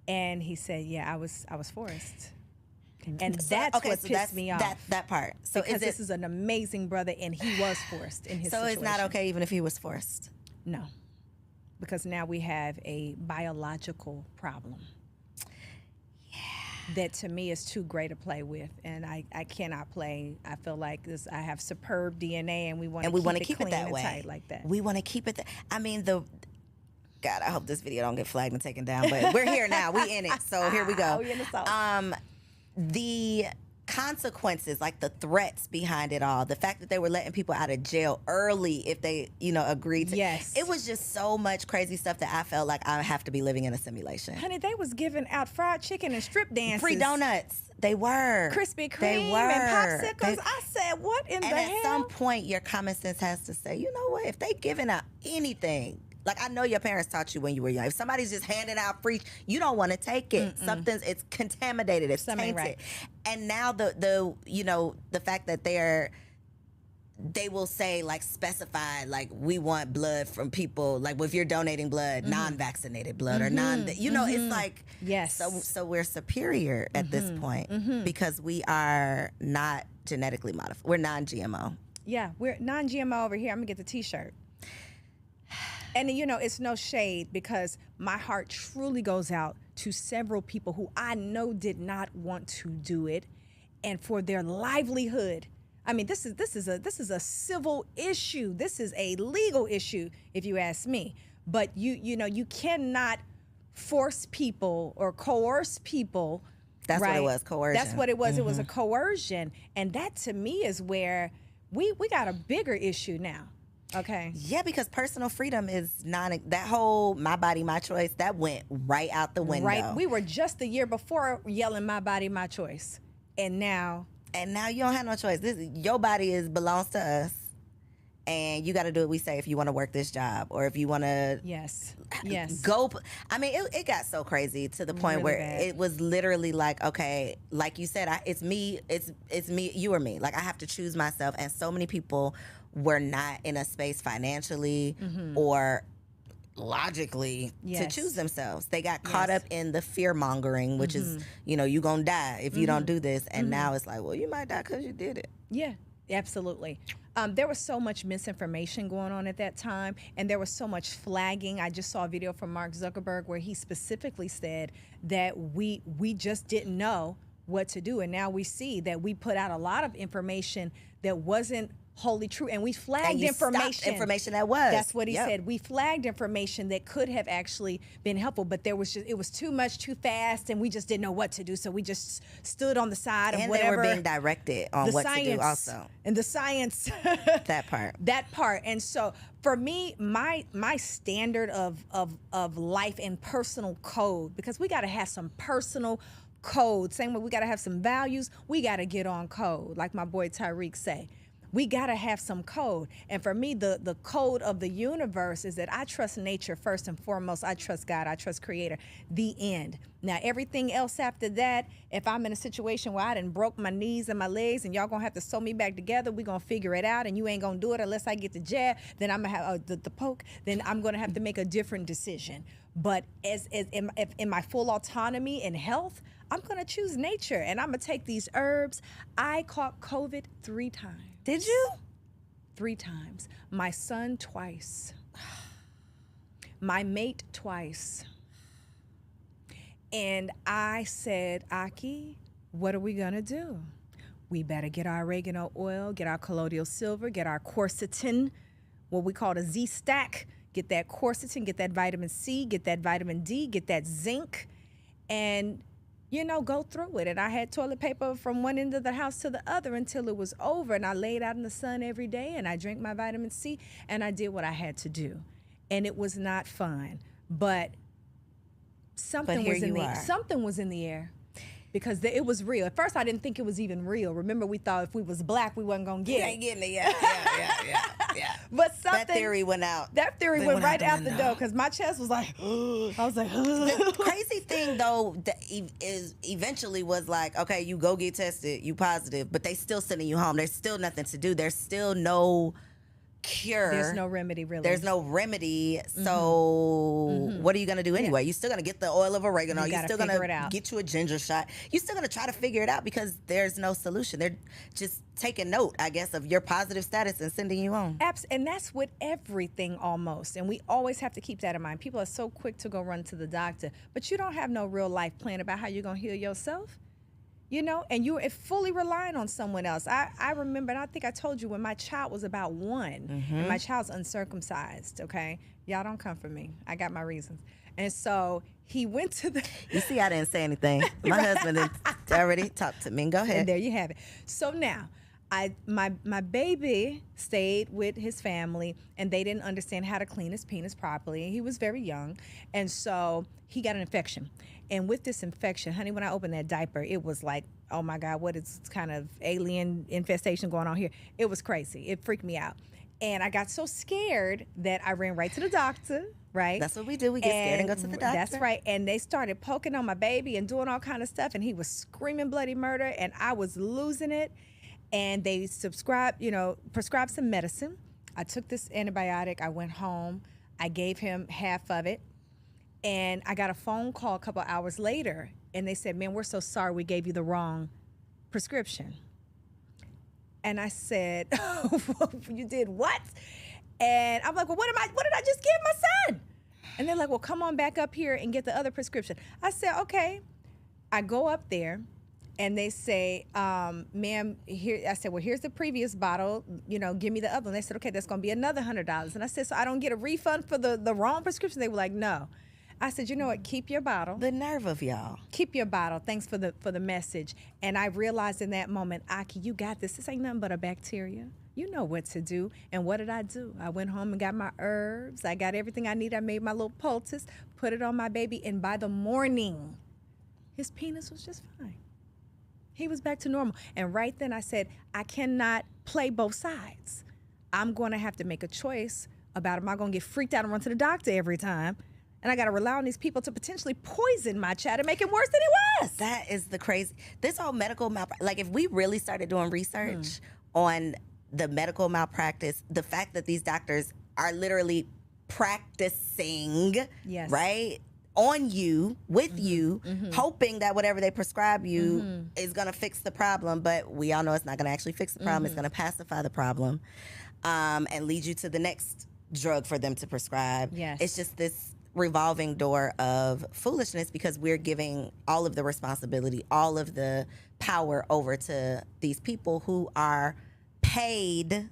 Speaker 3: and he said, yeah, I was forced. And that's what pissed me off.
Speaker 1: That part. So
Speaker 3: because
Speaker 1: is it,
Speaker 3: this is an amazing brother, and he was forced in his
Speaker 1: so
Speaker 3: situation.
Speaker 1: it's not okay even if he was forced.
Speaker 3: No, because now we have a biological problem. That to me is too great to play with, and I cannot play. I feel like this. I have superb DNA, and we want to keep it
Speaker 1: that
Speaker 3: clean
Speaker 1: way.
Speaker 3: and tight like that.
Speaker 1: We want to keep it. I mean, God, I hope this video don't get flagged and taken down. But we're here now. We in it. So here we go.
Speaker 3: We in the sauce.
Speaker 1: The consequences, like the threats behind it all, the fact that they were letting people out of jail early if they, agreed to.
Speaker 3: Yes.
Speaker 1: It was just so much crazy stuff that I felt like I have to be living in a simulation.
Speaker 3: Honey, they was giving out fried chicken and strip dances.
Speaker 1: Free donuts. They were.
Speaker 3: Krispy Kreme
Speaker 1: They were.
Speaker 3: and popsicles.
Speaker 1: They-
Speaker 3: I said, what in the
Speaker 1: And
Speaker 3: hell?
Speaker 1: at some point, your common sense has to say, you know what? If they giving out anything, like I know your parents taught you when you were young. If somebody's just handing out free, you don't want to take it. It's contaminated. It's
Speaker 3: Something ain't
Speaker 1: tainted.
Speaker 3: right.
Speaker 1: And now the fact that they will say like specify like we want blood from people like if you're donating blood, non-vaccinated blood or it's like
Speaker 3: Yes.
Speaker 1: So we're superior at this point because we are not genetically modified. We're non-GMO.
Speaker 3: Yeah, we're non-GMO over here. I'm gonna get the T-shirt. And it's no shade because my heart truly goes out to several people who I know did not want to do it, and for their livelihood. I mean, this is a civil issue. This is a legal issue, if you ask me. But you cannot force people or coerce people.
Speaker 1: That's what it
Speaker 3: right?
Speaker 1: was, coercion.
Speaker 3: That's what it was. It was a coercion, and that to me is where we got a bigger issue now. Okay.
Speaker 1: Yeah, because personal freedom is that whole my body, my choice, that went right out the window.
Speaker 3: Right. We were just the year before yelling my body, my choice. And now
Speaker 1: you don't have no choice. Your body belongs to us. and you got to do what we say if you want to work this job or if you want to
Speaker 3: Yes. Yes.
Speaker 1: go. I mean, it got so crazy to the point
Speaker 3: Really
Speaker 1: where
Speaker 3: bad.
Speaker 1: it was literally like, okay, like you said, it's me, it's me, you or me. Like I have to choose myself, and so many people were not in a space financially or logically
Speaker 3: Yes.
Speaker 1: to choose themselves. They got caught
Speaker 3: Yes.
Speaker 1: up in the fear mongering, which is, you gonna die if you don't do this. And now it's like, well, you might die because you did it.
Speaker 3: Yeah, absolutely. There was so much misinformation going on at that time, and there was so much flagging. I just saw a video from Mark Zuckerberg where he specifically said that we just didn't know what to do, and now we see that we put out a lot of information that wasn't wholly true, and we flagged
Speaker 1: And you stopped information that was.
Speaker 3: That's what he
Speaker 1: Yep.
Speaker 3: said. We flagged information that could have actually been helpful, but it was too much, too fast, and we just didn't know what to do. So we just stood on the side of
Speaker 1: And
Speaker 3: whatever.
Speaker 1: they were being directed on
Speaker 3: the
Speaker 1: what
Speaker 3: science
Speaker 1: to do also.
Speaker 3: and the science.
Speaker 1: That part.
Speaker 3: That part. And so for me, my standard of life and personal code, because we got to have some personal code. Same way we got to have some values. We got to get on code, like my boy Tyreek say. We got to have some code. And for me, the code of the universe is that I trust nature first and foremost. I trust God. I trust Creator. The end. Now, everything else after that, if I'm in a situation where I done broke my knees and my legs and y'all going to have to sew me back together, we going to figure it out, and you ain't going to do it unless I get the jab, then I'm going to have the poke, then I'm going to have to make a different decision. But as in my full autonomy and health, I'm going to choose nature, and I'm going to take these herbs. I caught COVID 3 times.
Speaker 1: Did you?
Speaker 3: 3 times. My son twice. My mate twice. And I said, Aki, what are we gonna do? We better get our oregano oil, get our colloidal silver, get our quercetin, what we call the Z-stack, get that quercetin, get that vitamin C, get that vitamin D, get that zinc, and go through it. And I had toilet paper from one end of the house to the other until it was over. And I laid out in the sun every day, and I drank my vitamin C, and I did what I had to do. And it was not fun, but something
Speaker 1: here
Speaker 3: was in
Speaker 1: you
Speaker 3: the
Speaker 1: are.
Speaker 3: something was in the air. Because it was real. At first, I didn't think it was even real. Remember, we thought if we was black, we wasn't gonna
Speaker 1: You
Speaker 3: get
Speaker 1: ain't
Speaker 3: it.
Speaker 1: getting it yet. Yeah.
Speaker 3: But something
Speaker 1: That theory went out.
Speaker 3: That theory
Speaker 1: They
Speaker 3: went
Speaker 1: went out
Speaker 3: right
Speaker 1: the
Speaker 3: out the
Speaker 1: window.
Speaker 3: door because my chest was like, I was like,
Speaker 1: The crazy thing though is eventually was like, okay, you go get tested, you positive, but they still sending you home. There's still nothing to do. There's still no cure.
Speaker 3: there's no remedy really.
Speaker 1: There's no remedy. So what are you gonna do anyway? You're still gonna get the oil of oregano.
Speaker 3: You
Speaker 1: You're
Speaker 3: gotta
Speaker 1: still
Speaker 3: figure it
Speaker 1: gonna
Speaker 3: out.
Speaker 1: get you a ginger shot. You're still gonna try to figure it out because there's no solution. They're just taking note, I guess, of your positive status and sending you home.
Speaker 3: And that's with everything almost. And we always have to keep that in mind. People are so quick to go run to the doctor, but you don't have no real life plan about how you're going to heal yourself. And you're fully relying on someone else. I remember, and I think I told you when my child was about 1, and my child's uncircumcised, okay? Y'all don't come for me. I got my reasons. And so he went to the...
Speaker 1: You see, I didn't say anything. My husband had already talked to me. Go ahead.
Speaker 3: And there you have it. So now, my baby stayed with his family, and they didn't understand how to clean his penis properly. He was very young, and so he got an infection. And with this infection, honey, when I opened that diaper, it was like, oh my God, what is kind of alien infestation going on here? It was crazy. It freaked me out. And I got so scared that I ran right to the doctor, right?
Speaker 1: That's what we do. We get scared and go to the doctor.
Speaker 3: That's right. And they started poking on my baby and doing all kind of stuff, and he was screaming bloody murder, and I was losing it. And they prescribed some medicine. I took this antibiotic. I went home. I gave him half of it. And I got a phone call a couple hours later, and they said, man, we're so sorry we gave you the wrong prescription. And I said, you did what? And I'm like, well, what did I just give my son? And they're like, well, come on back up here and get the other prescription. I said, okay. I go up there, and they say, ma'am, here. I said, well, here's the previous bottle. Give me the other one. They said, okay, that's going to be another $100. And I said, so I don't get a refund for the wrong prescription? They were like, no. I said, you know what? Keep your bottle.
Speaker 1: The nerve of y'all.
Speaker 3: Keep your bottle. Thanks for the message. And I realized in that moment, Aki, you got this. This ain't nothing but a bacteria. You know what to do. And what did I do? I went home and got my herbs. I got everything I need. I made my little poultice, put it on my baby, and by the morning, his penis was just fine. He was back to normal. And right then I said, I cannot play both sides. I'm going to have to make a choice about, am I going to get freaked out and run to the doctor every time? And I got to rely on these people to potentially poison my child and make it worse than it was.
Speaker 1: That is the crazy. This whole medical like if we really started doing research on the medical malpractice, the fact that these doctors are literally practicing,
Speaker 3: Yes.
Speaker 1: right, on you, with you, hoping that whatever they prescribe you is going to fix the problem. But we all know it's not going to actually fix the problem. It's going to pacify the problem and lead you to the next drug for them to prescribe.
Speaker 3: Yes.
Speaker 1: It's just this revolving door of foolishness because we're giving all of the responsibility, all of the power over to these people who are paid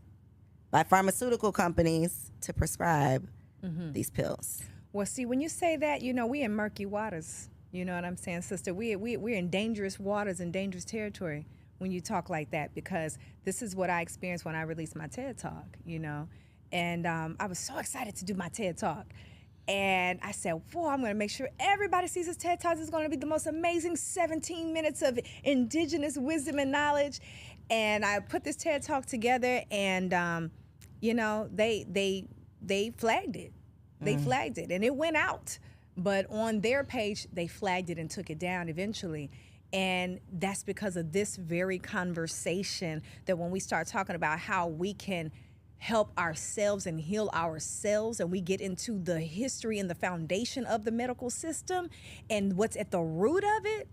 Speaker 1: by pharmaceutical companies to prescribe these pills.
Speaker 3: Well, see, when you say that, you know, we in murky waters. You know what I'm saying, sister? We're in dangerous waters and dangerous territory when you talk like that, because this is what I experienced when I released my TED Talk, you know. And I was so excited to do my TED Talk. And I said, whoa, I'm going to make sure everybody sees this TED Talk. It's going to be the most amazing 17 minutes of indigenous wisdom and knowledge. And I put this TED Talk together, and, you know, they flagged it. They flagged it, and it went out. But on their page, they flagged it and took it down eventually. And that's because of this very conversation, that when we start talking about how we can help ourselves and heal ourselves, and we get into the history and the foundation of the medical system and what's at the root of it,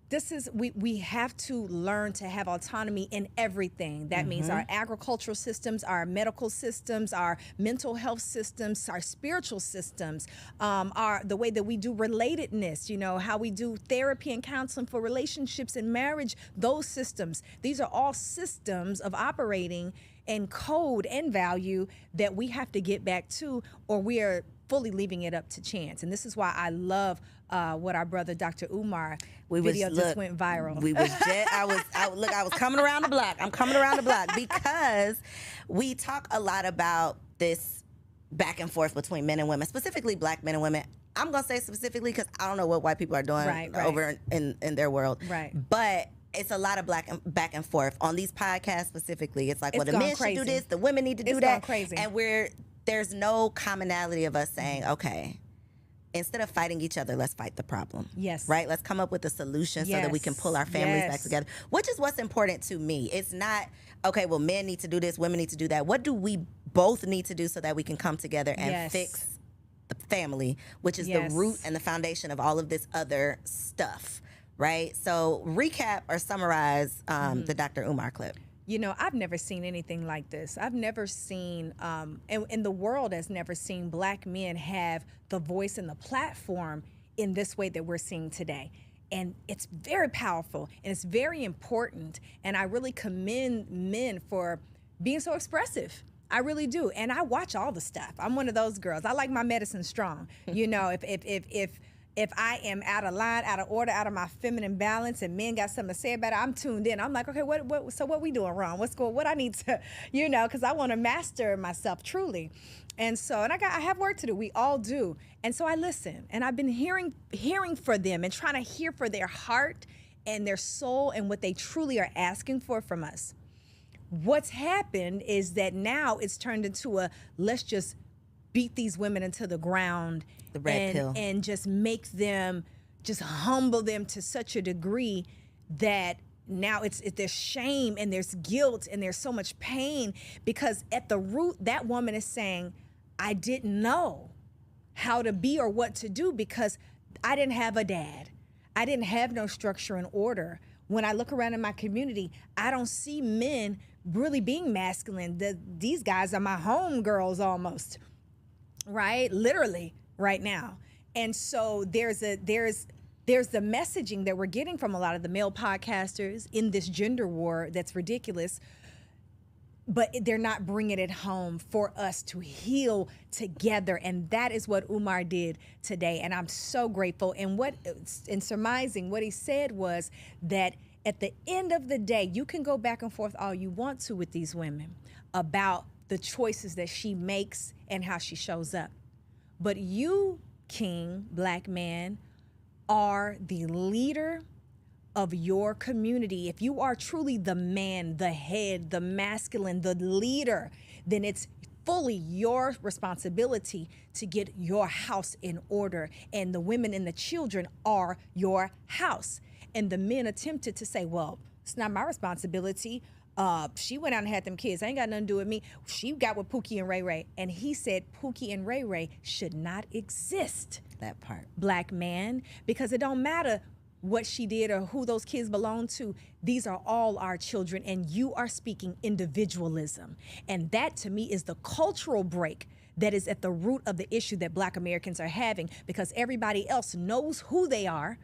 Speaker 3: this is, we have to learn to have autonomy in everything. That means our agricultural systems, our medical systems, our mental health systems, our spiritual systems, the way that we do relatedness, you know, how we do therapy and counseling for relationships and marriage, those systems. These are all systems of operating and code and value that we have to get back to, or we are fully leaving it up to chance. And this is why I love what our brother Dr. Umar video just went viral.
Speaker 1: I was coming around the block. I'm coming around the block because we talk a lot about this back and forth between men and women, specifically black men and women. I'm gonna say specifically because I don't know what white people are doing over in their world.
Speaker 3: Right.
Speaker 1: But it's a lot of back and forth on these podcasts specifically. It's like, well, the men should do this, the women need to do that.
Speaker 3: It's gone crazy.
Speaker 1: And there's no commonality of us saying, okay, instead of fighting each other, let's fight the problem.
Speaker 3: Yes.
Speaker 1: Right? Let's come up with a solution so that we can pull our families back together, which is what's important to me. It's not, okay, well, men need to do this, women need to do that. What do we both need to do so that we can come together and fix the family, which is the root and the foundation of all of this other stuff, right? So recap or summarize the Dr. Umar clip.
Speaker 3: You know, I've never seen anything like this. I've never seen, and the world has never seen black men have the voice and the platform in this way that we're seeing today. And it's very powerful, and it's very important. And I really commend men for being so expressive. I really do. And I watch all the stuff. I'm one of those girls. I like my medicine strong. You know, if I am out of line, out of order, out of my feminine balance, and men got something to say about it, I'm tuned in. I'm like, okay, so what we doing wrong? What I need to, you know, because I want to master myself truly. And so, and I have work to do. We all do. And so I listen, and I've been hearing for them and trying to hear for their heart and their soul and what they truly are asking for from us. What's happened is that now it's turned into a, let's just beat these women into the ground,
Speaker 1: the red pill,
Speaker 3: and just make them, just humble them to such a degree that now there's shame and there's guilt and there's so much pain, because at the root, that woman is saying, I didn't know how to be or what to do because I didn't have a dad. I didn't have no structure and order. When I look around in my community, I don't see men really being masculine. These guys are my home girls almost, right? Literally right now. And so there's the messaging that we're getting from a lot of the male podcasters in this gender war that's ridiculous, but they're not bringing it home for us to heal together. And that is what Umar did today. And I'm so grateful. And in surmising, what he said was that at the end of the day, you can go back and forth all you want to with these women about the choices that she makes and how she shows up. But you, King, black man, are the leader of your community, if you are truly the man, the head, the masculine, the leader, then it's fully your responsibility to get your house in order. And the women and the children are your house. And the men attempted to say, well, it's not my responsibility. She went out and had them kids. I ain't got nothing to do with me. She got with Pookie and Ray Ray. And he said Pookie and Ray Ray should not exist.
Speaker 1: That part.
Speaker 3: Black man, because it don't matter what she did or who those kids belong to. These are all our children, and you are speaking individualism. And that, to me, is the cultural break that is at the root of the issue that Black Americans are having, because everybody else knows who they are.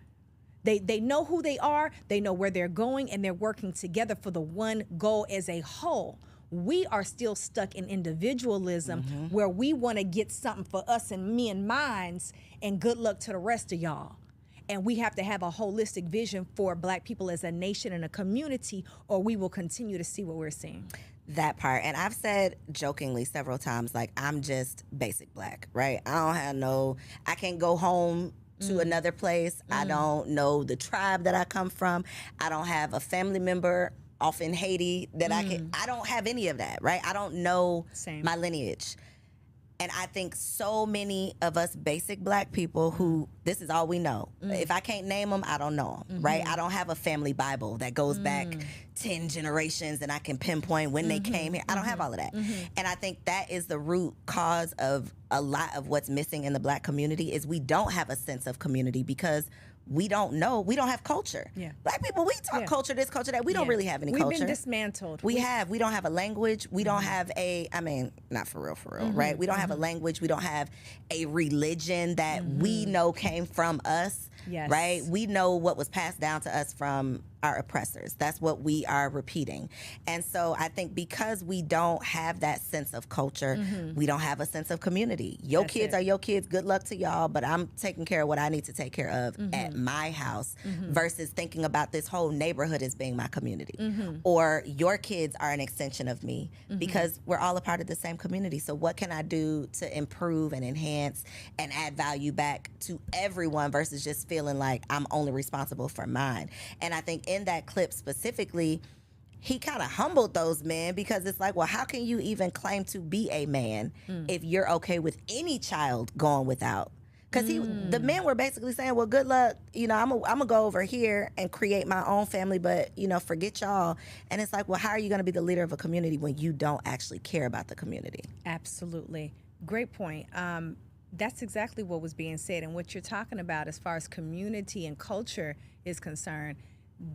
Speaker 3: They know who they are, they know where they're going, and they're working together for the one goal as a whole. We are still stuck in individualism where we want to get something for us and me and mines, and good luck to the rest of y'all. And we have to have a holistic vision for Black people as a nation and a community, or we will continue to see what we're seeing.
Speaker 1: That part. And I've said jokingly several times, like, I'm just basic Black, right? I can't go home to another place. I don't know the tribe that I come from. I don't have a family member off in Haiti that I don't have any of that, right? I don't know my lineage. And I think so many of us basic Black people who, this is all we know. If I can't name them, I don't know them, right? I don't have a family Bible that goes back 10 generations and I can pinpoint when they came here. I don't have all of that. And I think that is the root cause of a lot of what's missing in the Black community is we don't have a sense of community because we don't know. We don't have culture.
Speaker 3: Yeah.
Speaker 1: Black people, we talk culture, this, culture, that. We don't really have any culture.
Speaker 3: We've been dismantled.
Speaker 1: We don't have a language. We don't have not for real, right? We don't have a language. We don't have a religion that we know came from us, right? We know what was passed down to us from our oppressors. That's what we are repeating. And so I think because we don't have that sense of culture, we don't have a sense of community. Your kids are your kids. Good luck to y'all, but I'm taking care of what I need to take care of at my house versus thinking about this whole neighborhood as being my community. Or your kids are an extension of me because we're all a part of the same community. So what can I do to improve and enhance and add value back to everyone versus just feeling like I'm only responsible for mine? And I think in that clip specifically, he kind of humbled those men because it's like, well, how can you even claim to be a man if you're okay with any child going without? Because the men were basically saying, well, good luck. I'm going to go over here and create my own family, but, forget y'all. And it's like, well, how are you going to be the leader of a community when you don't actually care about the community?
Speaker 3: Absolutely. Great point. That's exactly what was being said. And what you're talking about as far as community and culture is concerned,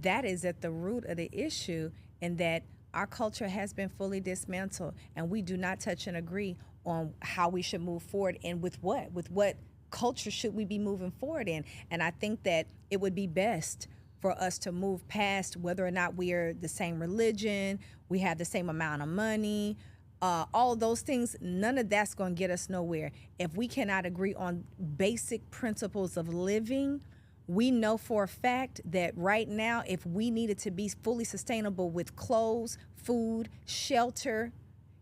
Speaker 3: that is at the root of the issue, in that our culture has been fully dismantled, and we do not touch and agree on how we should move forward and with what culture should we be moving forward in. And I think that it would be best for us to move past whether or not we are the same religion, we have the same amount of money, all of those things. None of that's going to get us nowhere. If we cannot agree on basic principles of living, we know for a fact that right now, if we needed to be fully sustainable with clothes, food, shelter,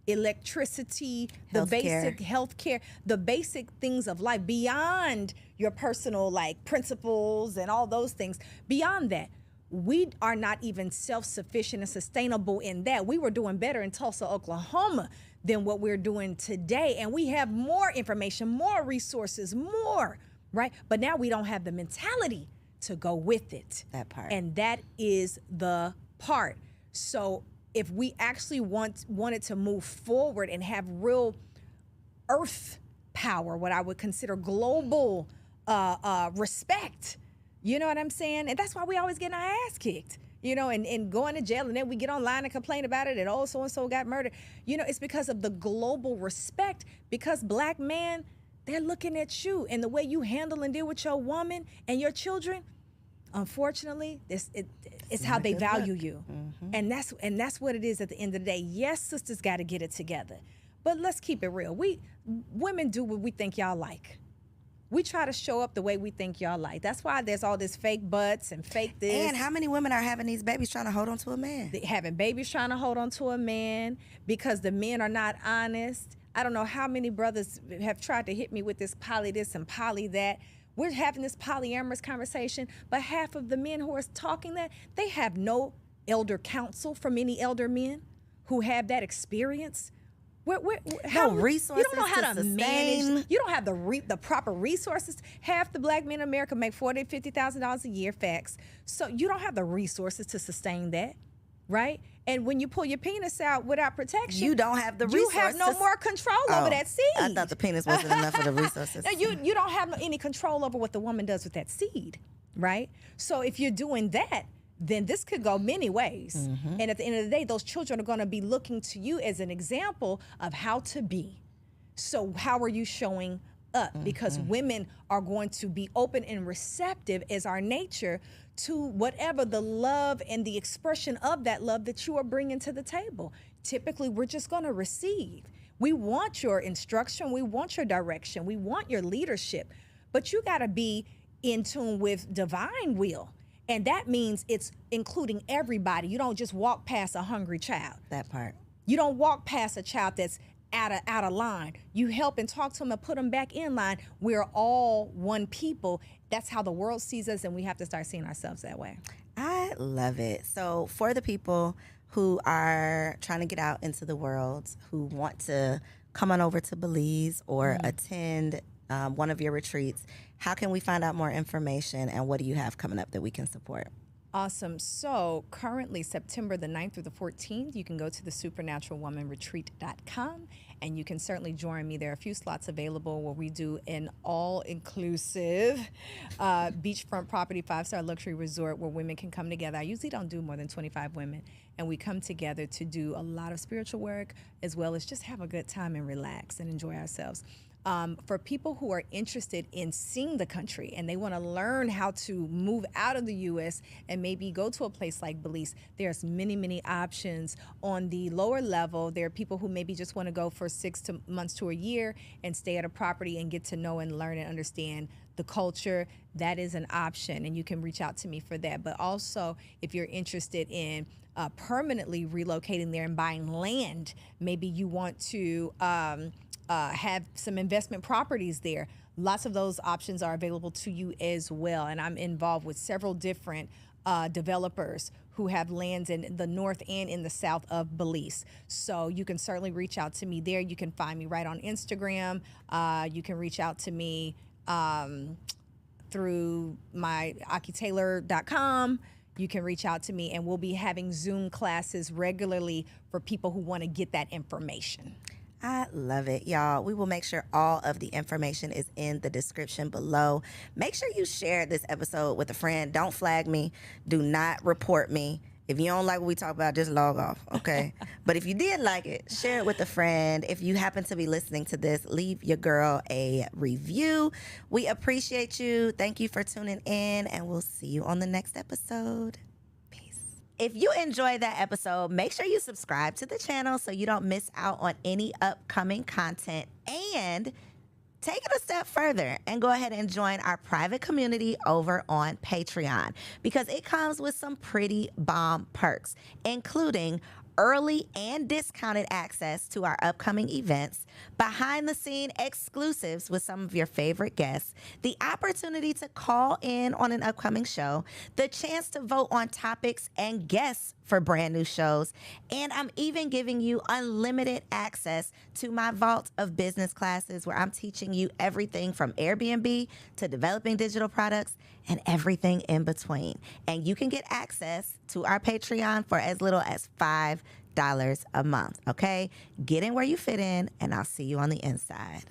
Speaker 3: electricity, the basic health care, the basic things of life beyond your personal principles and all those things, beyond that, we are not even self-sufficient and sustainable in that. We were doing better in Tulsa, Oklahoma than what we're doing today. And we have more information, more resources, more, right? But now we don't have the mentality to go with it.
Speaker 1: That part.
Speaker 3: And that is the part. So if we actually wanted to move forward and have real earth power, what I would consider global respect, you know what I'm saying? And that's why we always get our ass kicked, and going to jail, and then we get online and complain about it, and so-and-so got murdered. It's because of the global respect, because Black man, they're looking at you and the way you handle and deal with your woman and your children. Unfortunately, it's how they value you. And that's what it is at the end of the day. Yes, sisters got to get it together. But let's keep it real. Women do what we think y'all like. We try to show up the way we think y'all like. That's why there's all this fake butts and fake this.
Speaker 1: And how many women are having these babies trying to hold on to a man?
Speaker 3: Having babies trying to hold on to a man because the men are not honest. I don't know how many brothers have tried to hit me with this poly this and poly that. we're having this polyamorous conversation, but half of the men who are talking that, they have no elder counsel from any elder men who have that experience.
Speaker 1: No resources
Speaker 3: You don't know how to
Speaker 1: sustain.
Speaker 3: manage. You don't have the proper resources. Half the black men in America make $40,000-$50,000 a year. Facts. So you don't have the resources to sustain that, right? And when you pull your penis out without protection,
Speaker 1: You don't have the resources.
Speaker 3: You have no more control over that seed.
Speaker 1: I thought the penis wasn't enough of the resources.
Speaker 3: No, you don't have any control over what the woman does with that seed, right? So if you're doing that, then this could go many ways. And at the end of the day, those children are going to be looking to you as an example of how to be. So how are you showing up? Because women are going to be open and receptive as our nature to whatever the love and the expression of that love that you are bringing to the table. Typically, we're just going to receive. We want your instruction. We want your direction. We want your leadership. But you got to be in tune with divine will. And that means it's including everybody. You don't just walk past a hungry child.
Speaker 1: That part.
Speaker 3: You don't walk past a child that's out of line. You help and talk to them and put them back in line. We're all one people. That's how the world sees us, and we have to start seeing ourselves that way.
Speaker 1: I love it. So for the people who are trying to get out into the world, who want to come on over to Belize or attend one of your retreats, how can we find out more information, and what do you have coming up that we can support?
Speaker 3: Awesome. So currently, September the 9th through the 14th, you can go to the supernaturalwomanretreat.com, and you can certainly join me. There are a few slots available where we do an all-inclusive beachfront property 5-star luxury resort where women can come together. I usually don't do more than 25 women, and we come together to do a lot of spiritual work as well as just have a good time and relax and enjoy ourselves. For people who are interested in seeing the country and they want to learn how to move out of the U.S. and maybe go to a place like Belize, there's many, many options. On the lower level, there are people who maybe just want to go for 6 months to a year and stay at a property and get to know and learn and understand the culture. That is an option, and you can reach out to me for that. But also, if you're interested in permanently relocating there and buying land, maybe you want to have some investment properties there. Lots of those options are available to you as well. And I'm involved with several different developers who have lands in the north and in the south of Belize. So you can certainly reach out to me there. You can find me right on Instagram. You can reach out to me through my akitaylor.com. You can reach out to me, and we'll be having Zoom classes regularly for people who want to get that information.
Speaker 1: I love it, y'all. We will make sure all of the information is in the description below. Make sure you share this episode with a friend. Don't flag me. Do not report me. If you don't like what we talk about, just log off, okay? But if you did like it, share it with a friend. If you happen to be listening to this, leave your girl a review. We appreciate you. Thank you for tuning in, and we'll see you on the next episode. If you enjoyed that episode, make sure you subscribe to the channel so you don't miss out on any upcoming content. And take it a step further and go ahead and join our private community over on Patreon, because it comes with some pretty bomb perks, including early and discounted access to our upcoming events, behind-the-scene exclusives with some of your favorite guests, the opportunity to call in on an upcoming show, the chance to vote on topics and guests for brand new shows, and I'm even giving you unlimited access to my vault of business classes where I'm teaching you everything from Airbnb to developing digital products and everything in between. And you can get access to our Patreon for as little as $5 a month, okay? Get in where you fit in, and I'll see you on the inside.